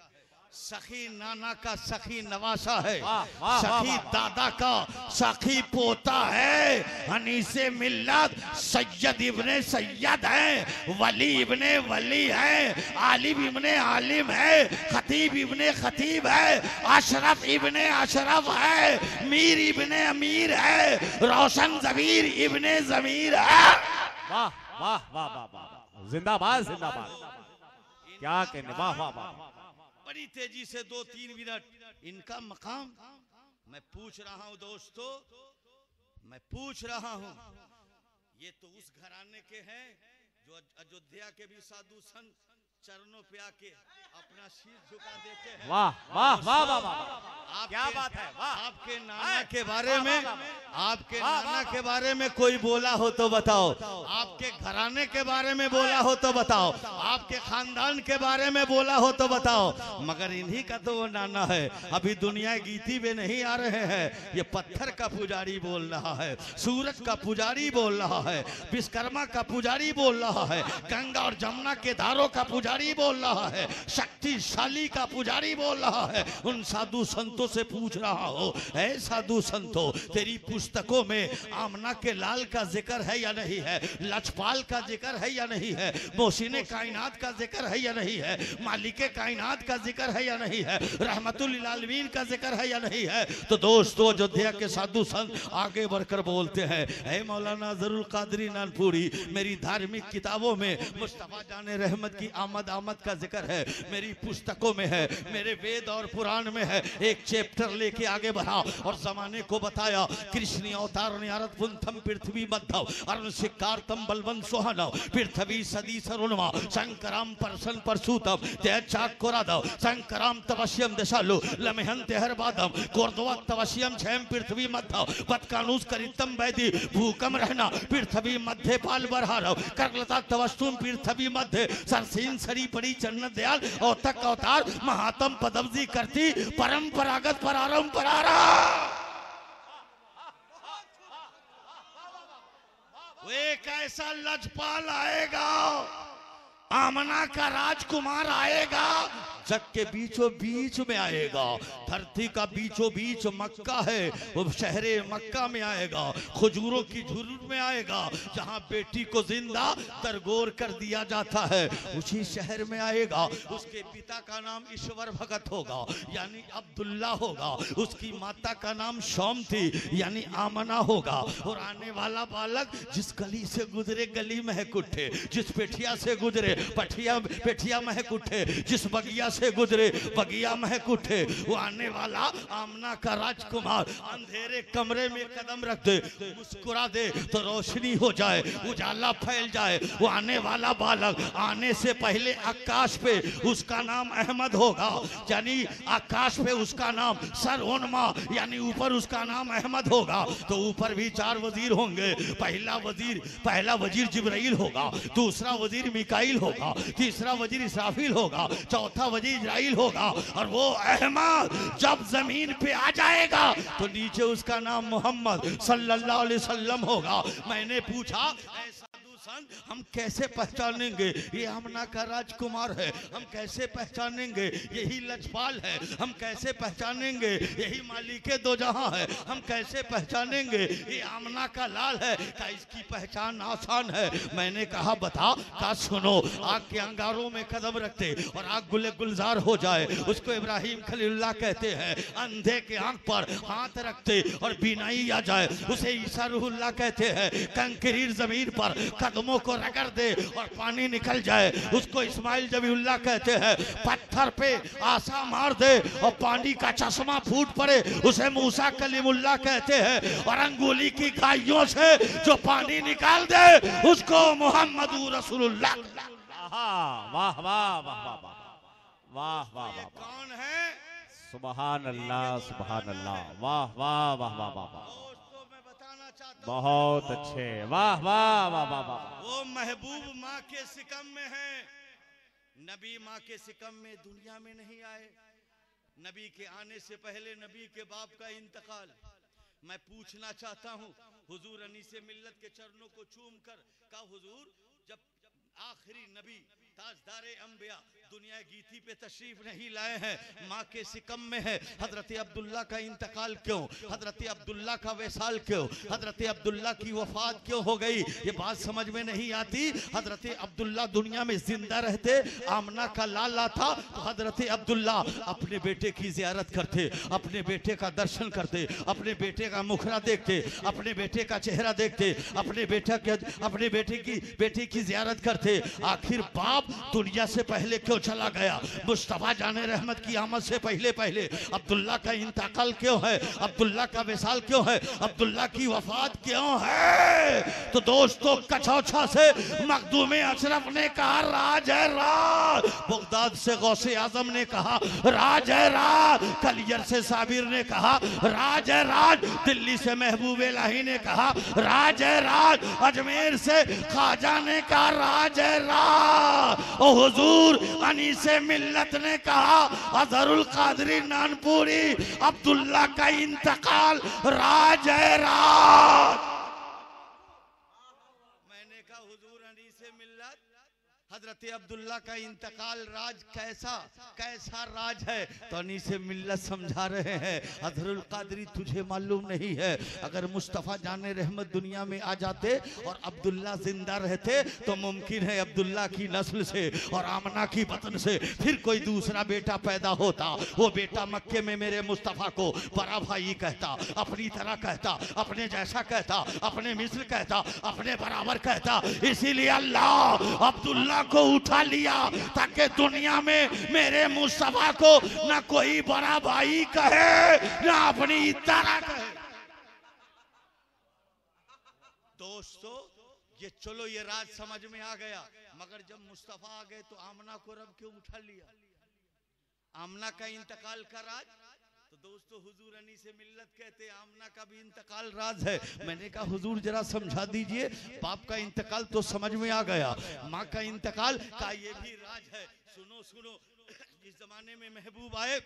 सखी नाना का सखी नवासा है, सखी दादा का सखी पोता है। अनीसे मिल्लत सैयद इब्ने सैयद है, वली इब्ने वली है, आलिम इब्ने आलिम है, खतीब इब्ने खतीब है, अशरफ इब्ने अशरफ है, मीर इब्ने अमीर है, रोशन जमीर इब्ने जमीर है। वाह वाह वाह वाह वाह, जिंदाबाद जिंदाबाद, क्या कहने, वाह वाह वाह। बड़ी तेजी से 2-3 मिनट इनका मकाम मैं पूछ रहा हूं दोस्तों, मैं पूछ रहा हूं, ये तो उस घराने के हैं जो अयोध्या के भी साधु संत चरणों पे आके अपना शीश झुका देते हैं। वाह वाह वाह वाह वाह, क्या बात है, वाह। आपके नाना के बारे में, आपके नाना के बारे में कोई बोला हो तो बताओ, आपके घराने के बारे में बोला हो तो बताओ, आपके खानदान के बारे में बोला हो तो बताओ, मगर इन्हीं का तो वो नाना है। अभी दुनिया गीती में नहीं आ रहे हैं, ये पत्थर का पुजारी बोल रहा है, सूरज का पुजारी बोल रहा है, विश्वकर्मा का पुजारी बोल रहा है, गंगा और जमुना के धारों का पुजारी बोल रहा है, शक्तिशाली का पुजारी बोल रहा है। उन साधु संतों से पूछ रहा हो, ऐ साधु संतों, तेरी पुस्तकों में आमना के लाल का जिक्र है या नहीं है, लजपाल का जिक्र है या नहीं है, मोहसिने कायनात का जिक्र है या नहीं है, मालिके कायनात का जिक्र है या नहीं है, रहमतुल लिल आलमीन का जिक्र है या नहीं है? तो दोस्तों अयोध्या के साधु संत आगे बढ़कर बोलते हैं, ऐ मौलाना अजहरुल कादरी नानपुरी, मेरी धार्मिक किताबों में मुस्तफा जाने रहमत की आमद मोहम्मद अहमद का जिक्र है, मेरी पुस्तकों में है, मेरे वेद और पुराण में है। एक चैप्टर लेके आगे बढ़ा और जमाने को बताया। कृष्ण अवतार न्यारद पुंथम पृथ्वी मध्यव अरुण शिकारतम बलवंत सोहनव पृथ्वी सदी सरुणवा शंकराम परसन परसूतम त्याग कोरादव शंकराम तवश्यम दशालु लमहंत हरबादम कोर्दवत तवश्यम छयम पृथ्वी मध्यव बतकानुस करितम वैदि भूकम रहना पृथ्वी मध्य पाल बरहारव करलता तवस्तुम पृथ्वी मध्य सरसीन सरी पड़ी चन्न दयाल और तक अवतार महात्म पदवजी करती परंपरागत परारंभ परारा। एक ऐसा लजपाल आएगा, आमना का राजकुमार आएगा, जग के बीचों बीच में आएगा। धरती का बीचों बीच मक्का है, वो शहरे मक्का में आएगा। खजूरों की झुर्र में आएगा, जहां बेटी को जिंदा दरगोर कर दिया जाता है, उसी शहर में आएगा। उसके पिता का नाम ईश्वर भगत होगा यानी अब्दुल्ला होगा, उसकी माता का नाम शौम थी यानी आमना होगा। और आने वाला बालक जिस गली से गुजरे गली महक उठे, जिस पेठिया से गुजरे पेठिया महक उठे, जिस बगिया से गुजरे बगिया महक उठे। वो आने वाला आमना का राजकुमार अंधेरे कमरे में कदम रख दे, मुस्कुरा दे तो रोशनी हो जाए, उजाला फैल जाए। वो आने वाला बालक आने से पहले आकाश पे उसका नाम अहमद होगा यानी आकाश पे उसका नाम सरोनमा यानी ऊपर उसका नाम अहमद होगा। तो ऊपर भी 4 वजीर होंगे। पहला वजीर जिब्राइल होगा, दूसरा वजीर मिकाइल होगा, तीसरा वजीर इसराफील होगा, चौथा वजीर इजराइल होगा। और वो अहमद जब जमीन पे आ जाएगा तो नीचे उसका नाम मोहम्मद सल्लल्लाहु अलैहि वसल्लम होगा। मैंने पूछा हम कैसे पहचानेंगे ये आमना का राजकुमार है, हम कैसे पहचानेंगे यही लजपाल है, हम कैसे पहचानेंगे यही मालिके दो जहां है, हम कैसे पहचानेंगे ये आमना का लाल है, क्या इसकी पहचान आसान है? मैंने कहा बता का सुनो। आग के अंगारों में कदम रखते और आग गुले गुलजार हो जाए, उसको इब्राहिम खलीलुल्लाह कहते हैं। अंधे के आंख पर हाथ रखते और बीनाई आ जाए, उसे ईसा रूहुल्लाह कहते हैं। कंकरीर जमीन पर कदमों को रगड़ दे और पानी निकल जाए, उसको इस्माइल जबीउल्लाह कहते हैं। पत्थर पे आसा मार दे और पानी का चश्मा फूट पड़े, उसे मूसा कलीमुल्लाह कहते हैं। और अंगुली की गायों से जो पानी निकाल दे उसको मोहम्मद रसूलुल्लाह। वाह वाह वाह वाह वाह वाह वाह। कौन है? सुभान अल्लाह सुभान अल्लाह। वाह वाह वाह वाह वाह। बहुत अच्छे। वाह वाह वाह वाह वाह। वो महबूब माँ के सिकम में है। नबी माँ के सिकम में दुनिया में नहीं आए। नबी के आने से पहले नबी के बाप का इंतकाल। मैं पूछना चाहता हूँ हुजूर अनीसे मिल्लत के चरणों को चूम कर का हुजूर जब आखिरी नबी ताजदारे अंबिया दुनिया गीती पे तशरीफ नहीं लाए हैं, माँ के सिकम में है, हजरत अब्दुल्ला का इंतकाल क्यों, हजरत अब्दुल्ला का वैसाल क्यों, हजरत अब्दुल्ला की वफात क्यों हो गई, ये बात समझ में नहीं आती। हजरत अब्दुल्ला दुनिया में जिंदा रहते, आमना का लाला था तो हजरत अब्दुल्ला अपने बेटे की जियारत करते, अपने बेटे का दर्शन करते, अपने बेटे का मुखरा देखते, अपने बेटे का चेहरा देखते, अपने बेटे की जियारत करते। आखिर बाप दुनिया से पहले क्यों चला गया? मुस्तफा जाने रहमत की आमद से पहले पहले अब्दुल्ला का इंतकाल क्यों है? अब्दुल्ला का विसाल क्यों है? अब्दुल्ला की वफात क्यों है? तो दोस्तों कछौछा से मखदूम अशरफ ने कहा राज है राज, बगदाद से गौसे आजम ने कहा राज है राज, कलियर से साबिर ने कहा राज है राज, दिल्ली से महबूब इलाही ने कहा राज है राज, अजमेर से ख्वाजा ने कहा राज है राज, और हुजूर अनीसे मिल्लत ने कहा अजहरुल कादरी नानपुरी अब्दुल्ला का इंतकाल राज है राज। मैंने कहा हुजूर अनीसे मिल्लत हजरत अब्दुल्ला का इंतकाल राज कैसा राज है? तो अनीसे मिल्लत समझा रहे हैं अजहरुल कादरी तुझे मालूम नहीं है, अगर मुस्तफ़ा जाने रहमत दुनिया में आ जाते और अब्दुल्ला जिंदा रहते तो मुमकिन है अब्दुल्ला की नस्ल से और आमना की बतन से फिर कोई दूसरा बेटा पैदा होता। वो बेटा मक्के में मेरे मुस्तफ़ा को बड़ा भाई कहता, अपनी तरह कहता, अपने जैसा कहता, अपने मिस्र कहता, अपने बराबर कहता। इसीलिए अल्लाह अब्दुल्ला को उठा लिया ताकि दुनिया में मेरे मुस्तफा को ना कोई बड़ा भाई कहे ना अपनी तरह कहे। दोस्तों ये चलो ये राज समझ में आ गया, मगर जब मुस्तफा आ गए तो आमना को रब क्यों उठा लिया? आमना का इंतकाल का राज, तो दोस्तों हुजूर अनी से मिल्लत कहते आमना का भी इंतकाल राज है। मैंने कहा हुजूर जरा समझा दीजिए, बाप का इंतकाल तो समझ में आ गया, माँ का इंतकाल का ये भी राज है। सुनो सुनो, जिस जमाने में महबूब आए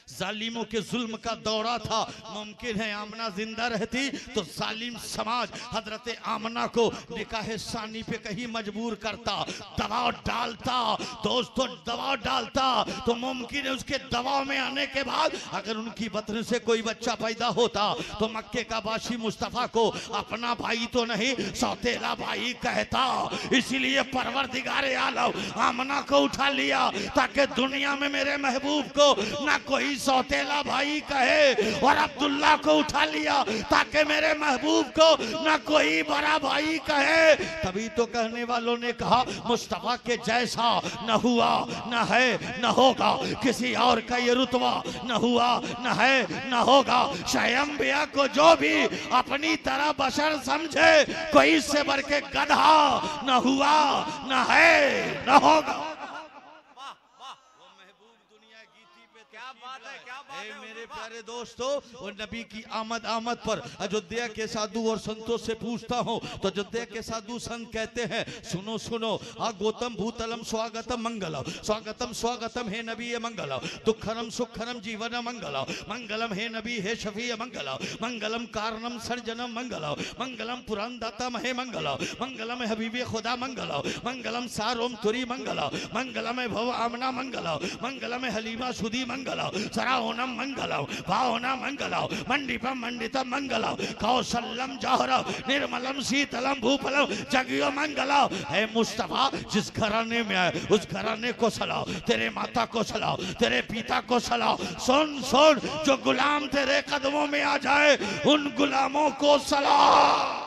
जालिमों के जुल्म का दौरा था, मुमकिन है आमना जिंदा रहती तो जालिम समाज हजरत आमना को निकाह सानी पे कहीं मजबूर करता, दबाव डालता। दोस्तों दबाव डालता तो मुमकिन है उसके दबाव में आने के बाद अगर उनकी बतन से कोई बच्चा पैदा होता तो मक्के का बाशी मुस्तफा को अपना भाई तो नहीं सौतेला भाई कहता। इसीलिए परवरदिगारे आलम आमना को उठा लिया ताकि दुनिया में मेरे महबूब को ना कोई सौतेला भाई कहे, और अब्दुल्ला को उठा लिया ताकि मेरे महबूब को ना कोई बड़ा भाई कहे। तभी तो कहने वालों ने कहा मुस्तफा के जैसा न हुआ न है न होगा, किसी और का ये रुतबा न हुआ न है न होगा। शयम्बिया को जो भी अपनी तरह बशर समझे कोई इससे बढ़ के गधा न हुआ न है न होगा। मेरे प्यारे दोस्तों, और नबी की आमद पर अयोध्या के साधु और संतों से पूछता हूँ तो अयोध्या के साधु संत कहते हैं सुनो सुनो, गौतम भूतलम स्वागतम मंगलम, स्वागतम स्वागतम हे नबी मंगलम, दुखरम सुखरम जीवन मंगलम, मंगलम हे नबी हे शफी मंगलम, मंगलम कारणम सर्जनम मंगलम, मंगलम पुराण दाता महे मंगलम, मंगलम हबीबे खुदा मंगलम, मंगलम सारोम तुरी मंगलम, मंगलम भव आमना मंगलम, मंगलम हलीमा सुधी मंगलम, सराओनम मंगलम, भावना मंगलम, मंडिपम मंडितम मंगलम, कौशल्यम जौहरम, निर्मलम शीतलम भूपलम जगियो मंगलम। है मुस्तफा जिस घराने में आए उस घराने को सलाओ, तेरे माता को सलाओ, तेरे पिता को सलाओ। सुन सुन, जो गुलाम तेरे कदमों में आ जाए उन गुलामों को सलाओ।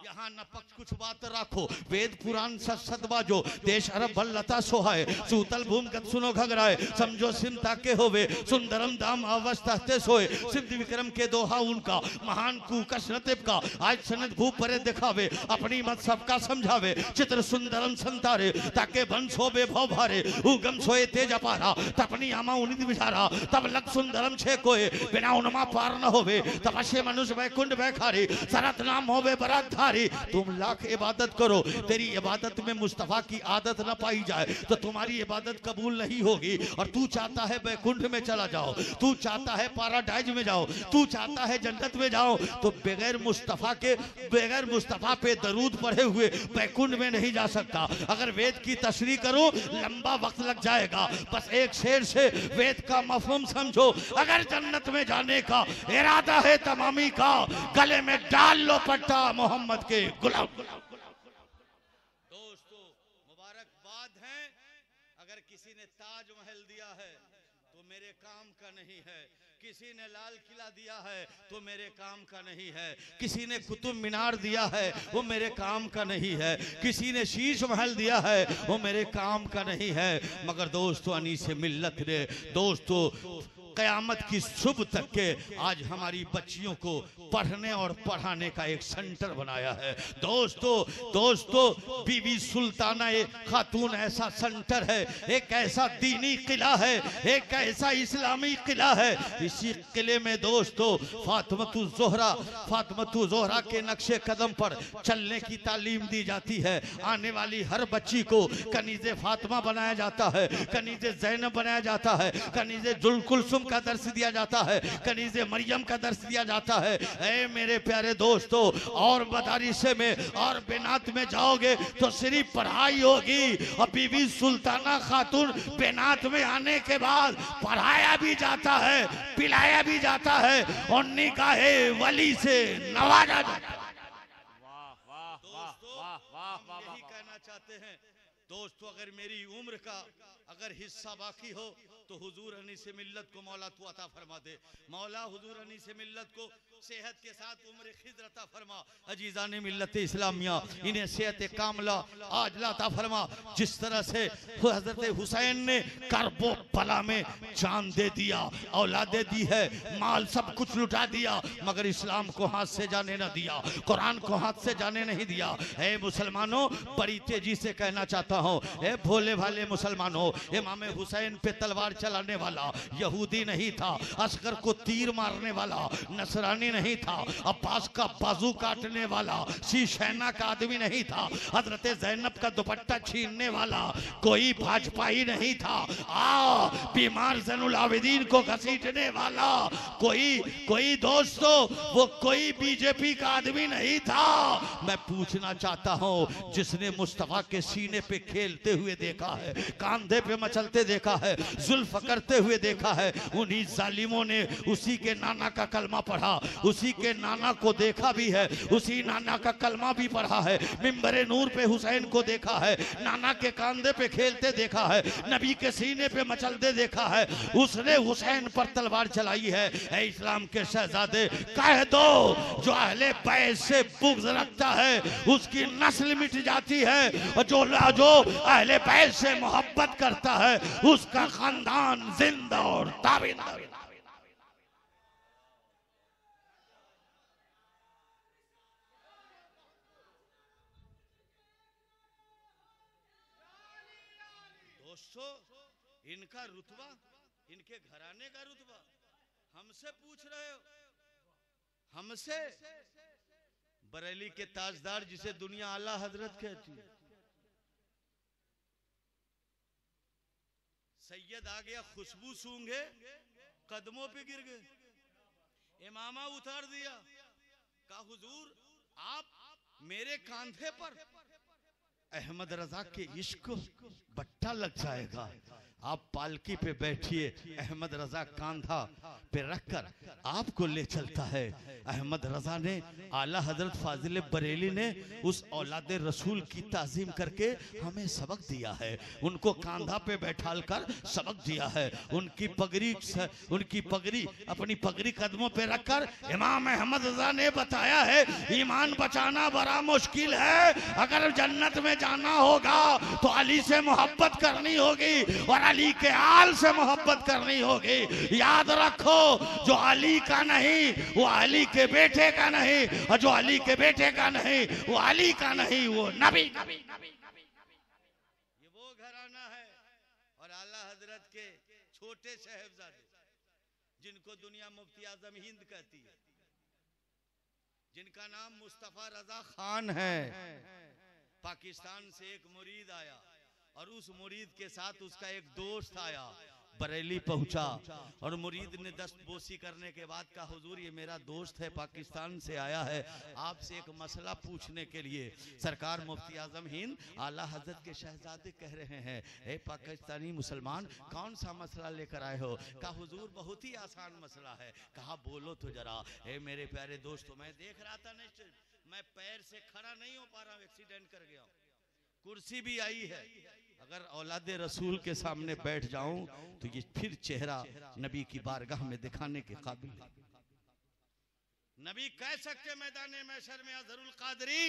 यहाँ न पक्ष कुछ बात राखो, वेद पुराण सत बाजो, देश अरब भल्लता सोहाए, सूतल भूम गत सुनो घगराए, समझो सिमता के होवे, सुंदरम दाम अवस्था ते सोए, सिद्ध विक्रम के दोहा उनका, महान कुकश नतिब का, आज सनद भूप परे दिखावे, अपनी मत सबका समझावे, चित्र सुंदरम संतारे, ताके बन सोबे भव भारे, उगम सोए तेज अपारा, तपनी आमा उनित विचारा, तब लग सुंदरम छे कोए, बिना उनमा पार न होवे, तपस्या मनुष्य वैकुंठ वैखारी, सरत नाम होवे बरात धारी। तुम लाख इबादत करो, तेरी इबादत में मुस्तफा की आदत न पाई जाए तो तुम्हारी इबादत कबूल नहीं होगी। और तू चाहता है बैकुंठ में चला जाओ, तू चाहता है पैराडाइज में जाओ, तू चाहता है जन्नत में जाओ, तो बगैर मुस्तफा पे दरूद पढ़े हुए बैकुंठ में नहीं जा सकता। अगर वेद की तशरीह करो लंबा वक्त लग जाएगा, बस एक शेर से वेद का मफहूम समझो। अगर जन्नत में जाने का इरादा है तमामी का, गले में डाल लो पट्टा मोहम्मद के गुलाम। दोस्तों मुबारकबाद है, अगर किसी ने ताजमहल दिया है तो मेरे काम का नहीं है, किसी ने लाल किला दिया है तो मेरे काम का नहीं है, किसी ने कुतुब मीनार दिया है वो मेरे काम का नहीं है, किसी ने शीश महल दिया है वो मेरे काम का नहीं है। मगर दोस्तों अनीस मिल्लत ने दोस्तों कयामत की सुबह तक के आज हमारी बच्चियों को पढ़ने और पढ़ाने का एक सेंटर बनाया है। दोस्तों बीबी सुल्ताना खातून ऐसा सेंटर है, एक ऐसा दीनी किला है, एक ऐसा इस्लामी किला है। इसी किले में दोस्तों फातिमतु ज़ोहरा के नक्शे कदम पर चलने की तालीम दी जाती है। आने वाली हर बच्ची को कनीज़े फातिमा बनाया जाता है, कनीज़े ज़ैनब बनाया जाता है, कनीज़े जुल्कुलसुम का दर्श दिया जाता है, कनीज़े मरियम का दर्श दिया जाता है। ऐ मेरे प्यारे दोस्तों, और मदारिसे में और बेनात में जाओगे तो सिर्फ पढ़ाई होगी। और बीबी सुल्ताना खातून बेनात में आने के बाद पढ़ाया भी जाता है, पिलाया भी जाता है और निकाहे वली से नवाजा जाता है। दोस्तों यही कहना चाहते हैं दोस्तों, अगर मेरी उम्र का अगर हिस्सा बाकी हो तो हुजूर अनी से मिल्लत को मौला तू अता फरमा दे। मौला हुजूर अनी से मिल्लत को सेहत के साथ उम्र खिज़र अता फरमा। अजीज़ान मिल्लत इस्लामिया इन्हें सेहत कामला आजला अता फरमा। जिस तरह से हजरत हुसैन ने करबो बला में जान दे दिया, औलादे दी है, माल सब कुछ लुटा दिया, मगर इस्लाम को हाथ से जाने न दिया, कुरान को हाथ से जाने नहीं दिया। हे मुसलमानों, बड़ी तेजी से कहना चाहता हूँ, हे भोले भाले मुसलमानों, इमाम हुसैन पे तलवार चलाने वाला यहूदी नहीं था, अस्कर को तीर मारने वाला नसरानी नहीं था, अब्बास का बाजू काटने वाला शीशैना का आदमी नहीं था, हजरत जैनब का दुपट्टा छीनने वाला कोई भाजपाई नहीं था, बीमार ज़ैनुल आबिदीन को घसीटने वाला कोई दोस्तों वो कोई बीजेपी का आदमी नहीं था। मैं पूछना चाहता हूँ, जिसने मुस्तफा के सीने पे खेलते हुए देखा है, कांधे पे मचलते देखा है, जुल्फ करते हुए देखा है, उन्हीं जालिमों ने उसी के नाना का कलमा पढ़ा, उसी के नाना को देखा भी है, उसी नाना का कलमा भी पढ़ा है, मिंबरे नूर पे हुसैन को देखा है, नाना के कांधे पे खेलते देखा है, नबी के सीने पे मचलते देखा है, उसने हुसैन पर तलवार चलाई है। ऐ इस्लाम के शहजादे, कह दो जो अहले बैत से बुग़्ज़ रखता है उसकी नस्ल मिट जाती है, और जो अहले बैत से मोहब्बत करता है उसका खानदान जिंदा और ताबिंदा। दोस्तों, इनका रुतबा, इनके घराने का रुतबा हमसे पूछ रहे हो? हमसे? बरेली के ताजदार जिसे दुनिया आला हजरत कहती है, सैयद आ गया, खुशबू सूंघे, कदमों पे गिर गए, इमामा उतार दिया, कहा हुजूर आप मेरे कांधे पर अहमद रजा के इश्क बट्टा लग जाएगा, आप पालकी पे बैठिए, अहमद रजा कांधा पे रखकर आपको ले चलता है। अहमद रजा ने, आला हजरत फाजिल बरेली ने उस औलाद रसूल की ताजीम करके हमें सबक दिया है, उनको कांधा पे बैठालकर सबक दिया है, उनकी पगड़ी अपनी पगड़ी कदमों पे रखकर इमाम अहमद रजा ने बताया है, ईमान बचाना बड़ा मुश्किल है, अगर जन्नत में जाना होगा तो अली से मोहब्बत करनी होगी और अली के आल से मोहब्बत करनी होगी। याद रखो, जो अली का नहीं वो अली के बेटे का नहीं, और जो अली के बेटे का नहीं वो अली का नहीं, वो नबी। ये वो घराना है। और आला हजरत के छोटे साहिबजादे जिनको दुनिया मुफ्ती आजम हिंद कहती है, जिनका नाम मुस्तफा रजा खान है, पाकिस्तान से एक मुरीद आया और उस मुरीद के साथ उसका एक दोस्त आया, बरेली पहुंचा और मुरीद ने दस्तबोसी करने के बाद कहा, हुजूर ये मेरा दोस्त है, पाकिस्तान से आया है, आपसे एक मसला पूछने के लिए। सरकार मुफ्ती आजम हिंद आला हजरत के शहजादे कह रहे हैं, ए पाकिस्तानी मुसलमान कौन सा मसला लेकर आए हो? कहा हुजूर बहुत ही आसान मसला है। कहा बोलो तो जरा। ए मेरे प्यारे दोस्तों, मैं देख रहा था नहीं, मैं पैर से खड़ा नहीं हो पा रहा हूँ, एक्सीडेंट कर गया, कुर्सी भी आई है, अगर औलाद रसूल के सामने बैठ जाऊं तो ये फिर चेहरा नबी की बारगाह में दिखाने के काबिल है। नबी कह सकते मैदान महशर में अज़हरुल क़ादरी,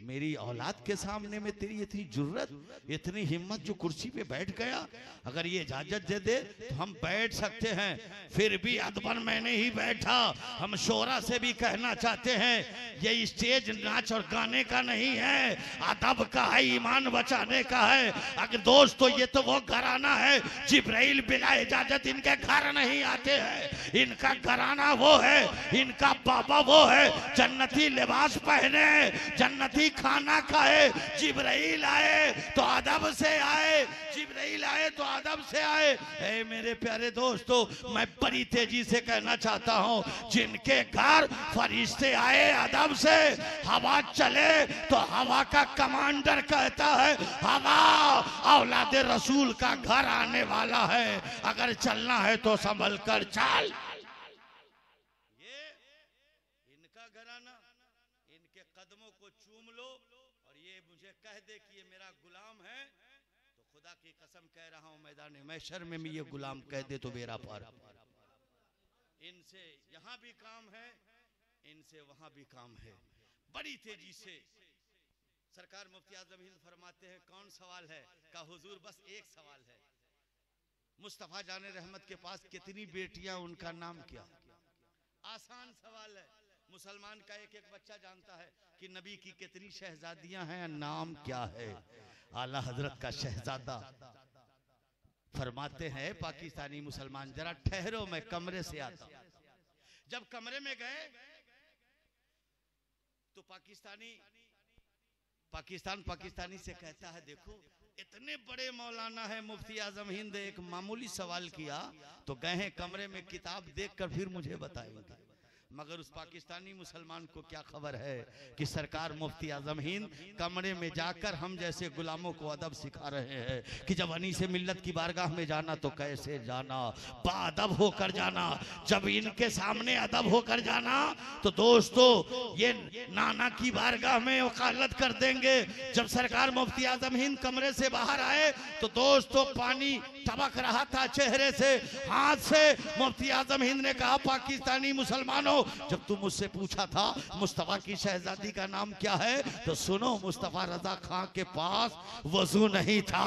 मेरी औलाद के सामने में तेरी इतनी जुर्रत, इतनी हिम्मत, जो कुर्सी पे बैठ गया, अगर ये इजाजत दे दे तो हम बैठ सकते हैं, फिर भी अदबन में नहीं बैठा। हम शोरा से भी कहना चाहते हैं, ये स्टेज नाच और गाने का नहीं है, अदब का है, ईमान बचाने का है। अगर दोस्तों ये तो वो घराना है, जिब्राइल बिला इजाजत इनके घर नहीं आते हैं, इनका घराना वो है, इनका बाबा वो है, जन्नती लिबास पहने, जन्नती खाना खाए, जिब्राइल आए तो अदब से आए, जिब्राइल आए तो अदब से आए। ए मेरे प्यारे दोस्तों, मैं बड़ी तेजी से कहना चाहता हूँ, जिनके घर फरिश्ते आए अदब से, हवा चले तो हवा का कमांडर कहता है, हवा औलाद रसूल का घर आने वाला है, अगर चलना है तो संभल कर चल। कदमों को चूम लो और ये मुझे कह दे कि ये मेरा गुलाम है, तो खुदा की कसम कसम कह रहा हूं, मैदान महशर में ये गुलाम कह दे तो बेरा पार। इनसे यहां भी काम है, इनसे वहां भी काम है। बड़ी तेजी से सरकार मुफ्ती आजम हिंद फरमाते हैं, कौन सवाल है? का हुजूर बस एक सवाल है, मुस्तफा जाने रहमत के पास कितनी बेटियां, उनका नाम क्या? आसान सवाल है। मुसलमान का एक एक बच्चा जानता है कि नबी की कितनी शहजादियां हैं, नाम क्या है? आला हजरत का शहजादा फरमाते हैं, पाकिस्तानी मुसलमान जरा ठहरो, मैं कमरे से आता। जब कमरे में गए तो पाकिस्तानी से कहता है, देखो इतने बड़े मौलाना है मुफ्ती आजम हिंद, एक मामूली सवाल किया तो गए हैं कमरे में, किताब देखकर फिर मुझे बताएंगे। मगर उस पाकिस्तानी मुसलमान को क्या खबर है कि सरकार मुफ्ती आजम हिंद कमरे में जाकर हम जैसे गुलामों को अदब सिखा रहे हैं कि जब अनीस मिल्लत की बारगाह में जाना तो कैसे जाना, बाअदब होकर जाना। जब इनके सामने अदब होकर जाना तो दोस्तों ये नाना की बारगाह में वकालत कर देंगे। जब सरकार मुफ्ती आजम हिंद कमरे से बाहर आए तो दोस्तों पानी टपक रहा था चेहरे से, हाथ से। मुफ्ती आजम हिंद ने कहा, पाकिस्तानी मुसलमानों, जब तुम मुझसे पूछा था मुस्तफा की शहजादी का नाम क्या है, तो सुनो, मुस्तफा रजा खां के पास वजू नहीं था।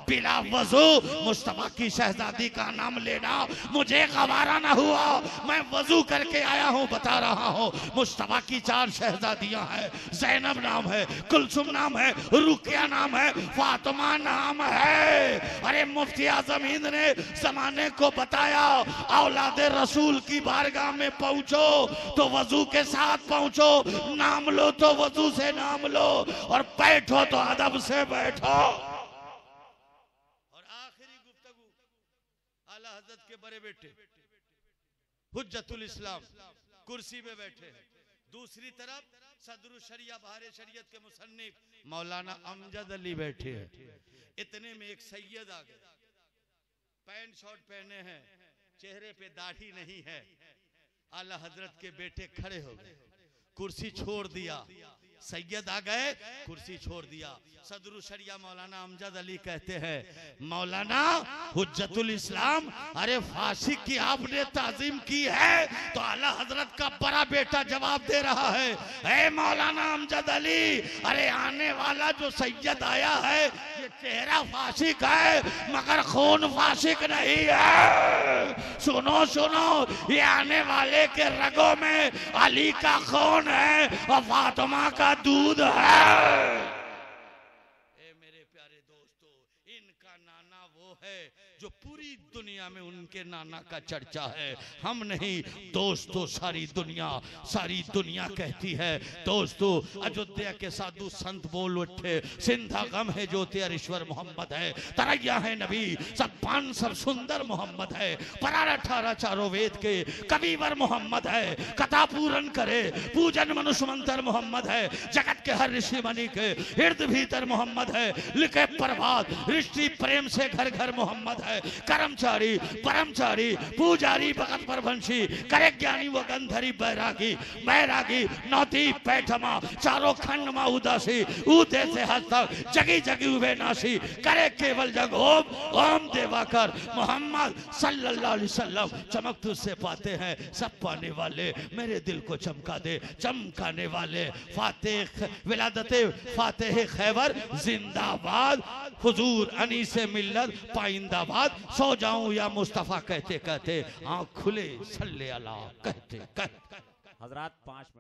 बिना वजू मुस्तफा की शहजादी का नाम लेना मुझे गवारा ना हुआ। मैं वजू करके आया हूं, बता रहा हूं। मुस्तफा की 4 शहजादियां हैं, ज़ैनब नाम है, कुलसुम नाम है, रुकिया नाम है, फातिमा नाम है। अरे मुफ्ती आजम हिंद ने जमाने को बताया, औलादे रसूल की बारगाह में पहुंचो तो वजू के साथ पहुंचो, नाम लो तो वजू से नाम लो, और बैठो तो अदब से बैठो। और आखिरी गुफ्तगू आला हजरत के बड़े बेटे हुज्जतुल इस्लाम कुर्सी पे बैठे हैं, दूसरी तरफ सदरुल शरिया बहारे शरीयत के मुसन्निफ मौलाना अमजद अली बैठे हैं। इतने में एक सैयद आ गए, पैंट शर्ट पहने हैं, चेहरे पे दाढ़ी नहीं है। आला हजरत के बेटे खड़े हो गए, कुर्सी छोड़ दिया। सैयद आ गए, कुर्सी छोड़ दिया। सदरुल शरिया मौलाना अमजद अली कहते हैं, मौलाना हुज्जतुल इस्लाम, अरे फासिक की आपने ताजीम की है? तो आला हजरत का बड़ा बेटा जवाब दे रहा है, ए मौलाना अमजद अली, अरे आने वाला जो सैयद आया है ये चेहरा फासिक है मगर खून फासिक नहीं है। सुनो सुनो, ये आने वाले के रगों में अली का खून है और फातिमा का दूध है। मेरे प्यारे दोस्तों, इनका नाना वो है जो पूरी दुनिया में उनके नाना का चर्चा है। हम नहीं दोस्तों, सारी दुनिया कहती है। दोस्तों, अयोध्या के साधु संत बोल उठे, सिंधा गम है ज्योति ईश्वर मोहम्मद है, तरैया है नबी सब पान सब सुंदर मोहम्मद है, परार 18 चारों वेद के कबीवर मोहम्मद है, कथा पूरन करे पूजन मनुष्य मंत्र मोहम्मद है, जगत के हर ऋषि मणि के हृदय भीतर मोहम्मद है, लिखे प्रभात ऋषि प्रेम से घर घर मोहम्मद है, कर्मचारी परमचारी पूजारी भगत परभंशी, करे ज्ञानी व गंधरी बैरागी नौती पैठमा, चारों खंड मा उदासी, ऊते से हस्तक जगी जगी उबे नासी, करे केवल जग ओम ओम देवाकर मोहम्मद सल्लल्लाहु अलैहि वसल्लम। चमक तुझसे पाते हैं सब पाने वाले, मेरे दिल को चमका दे चमकाने वाले। फातेह विलादते फातेह खैबर जिंदाबाद, हुजूर अनीसे मिल्लत पाइंदाबाद। सो जाऊं या मुस्तफा कहते कहते आँख खुले सल्ले अला कहते कहते। हजरात 5 मिनट।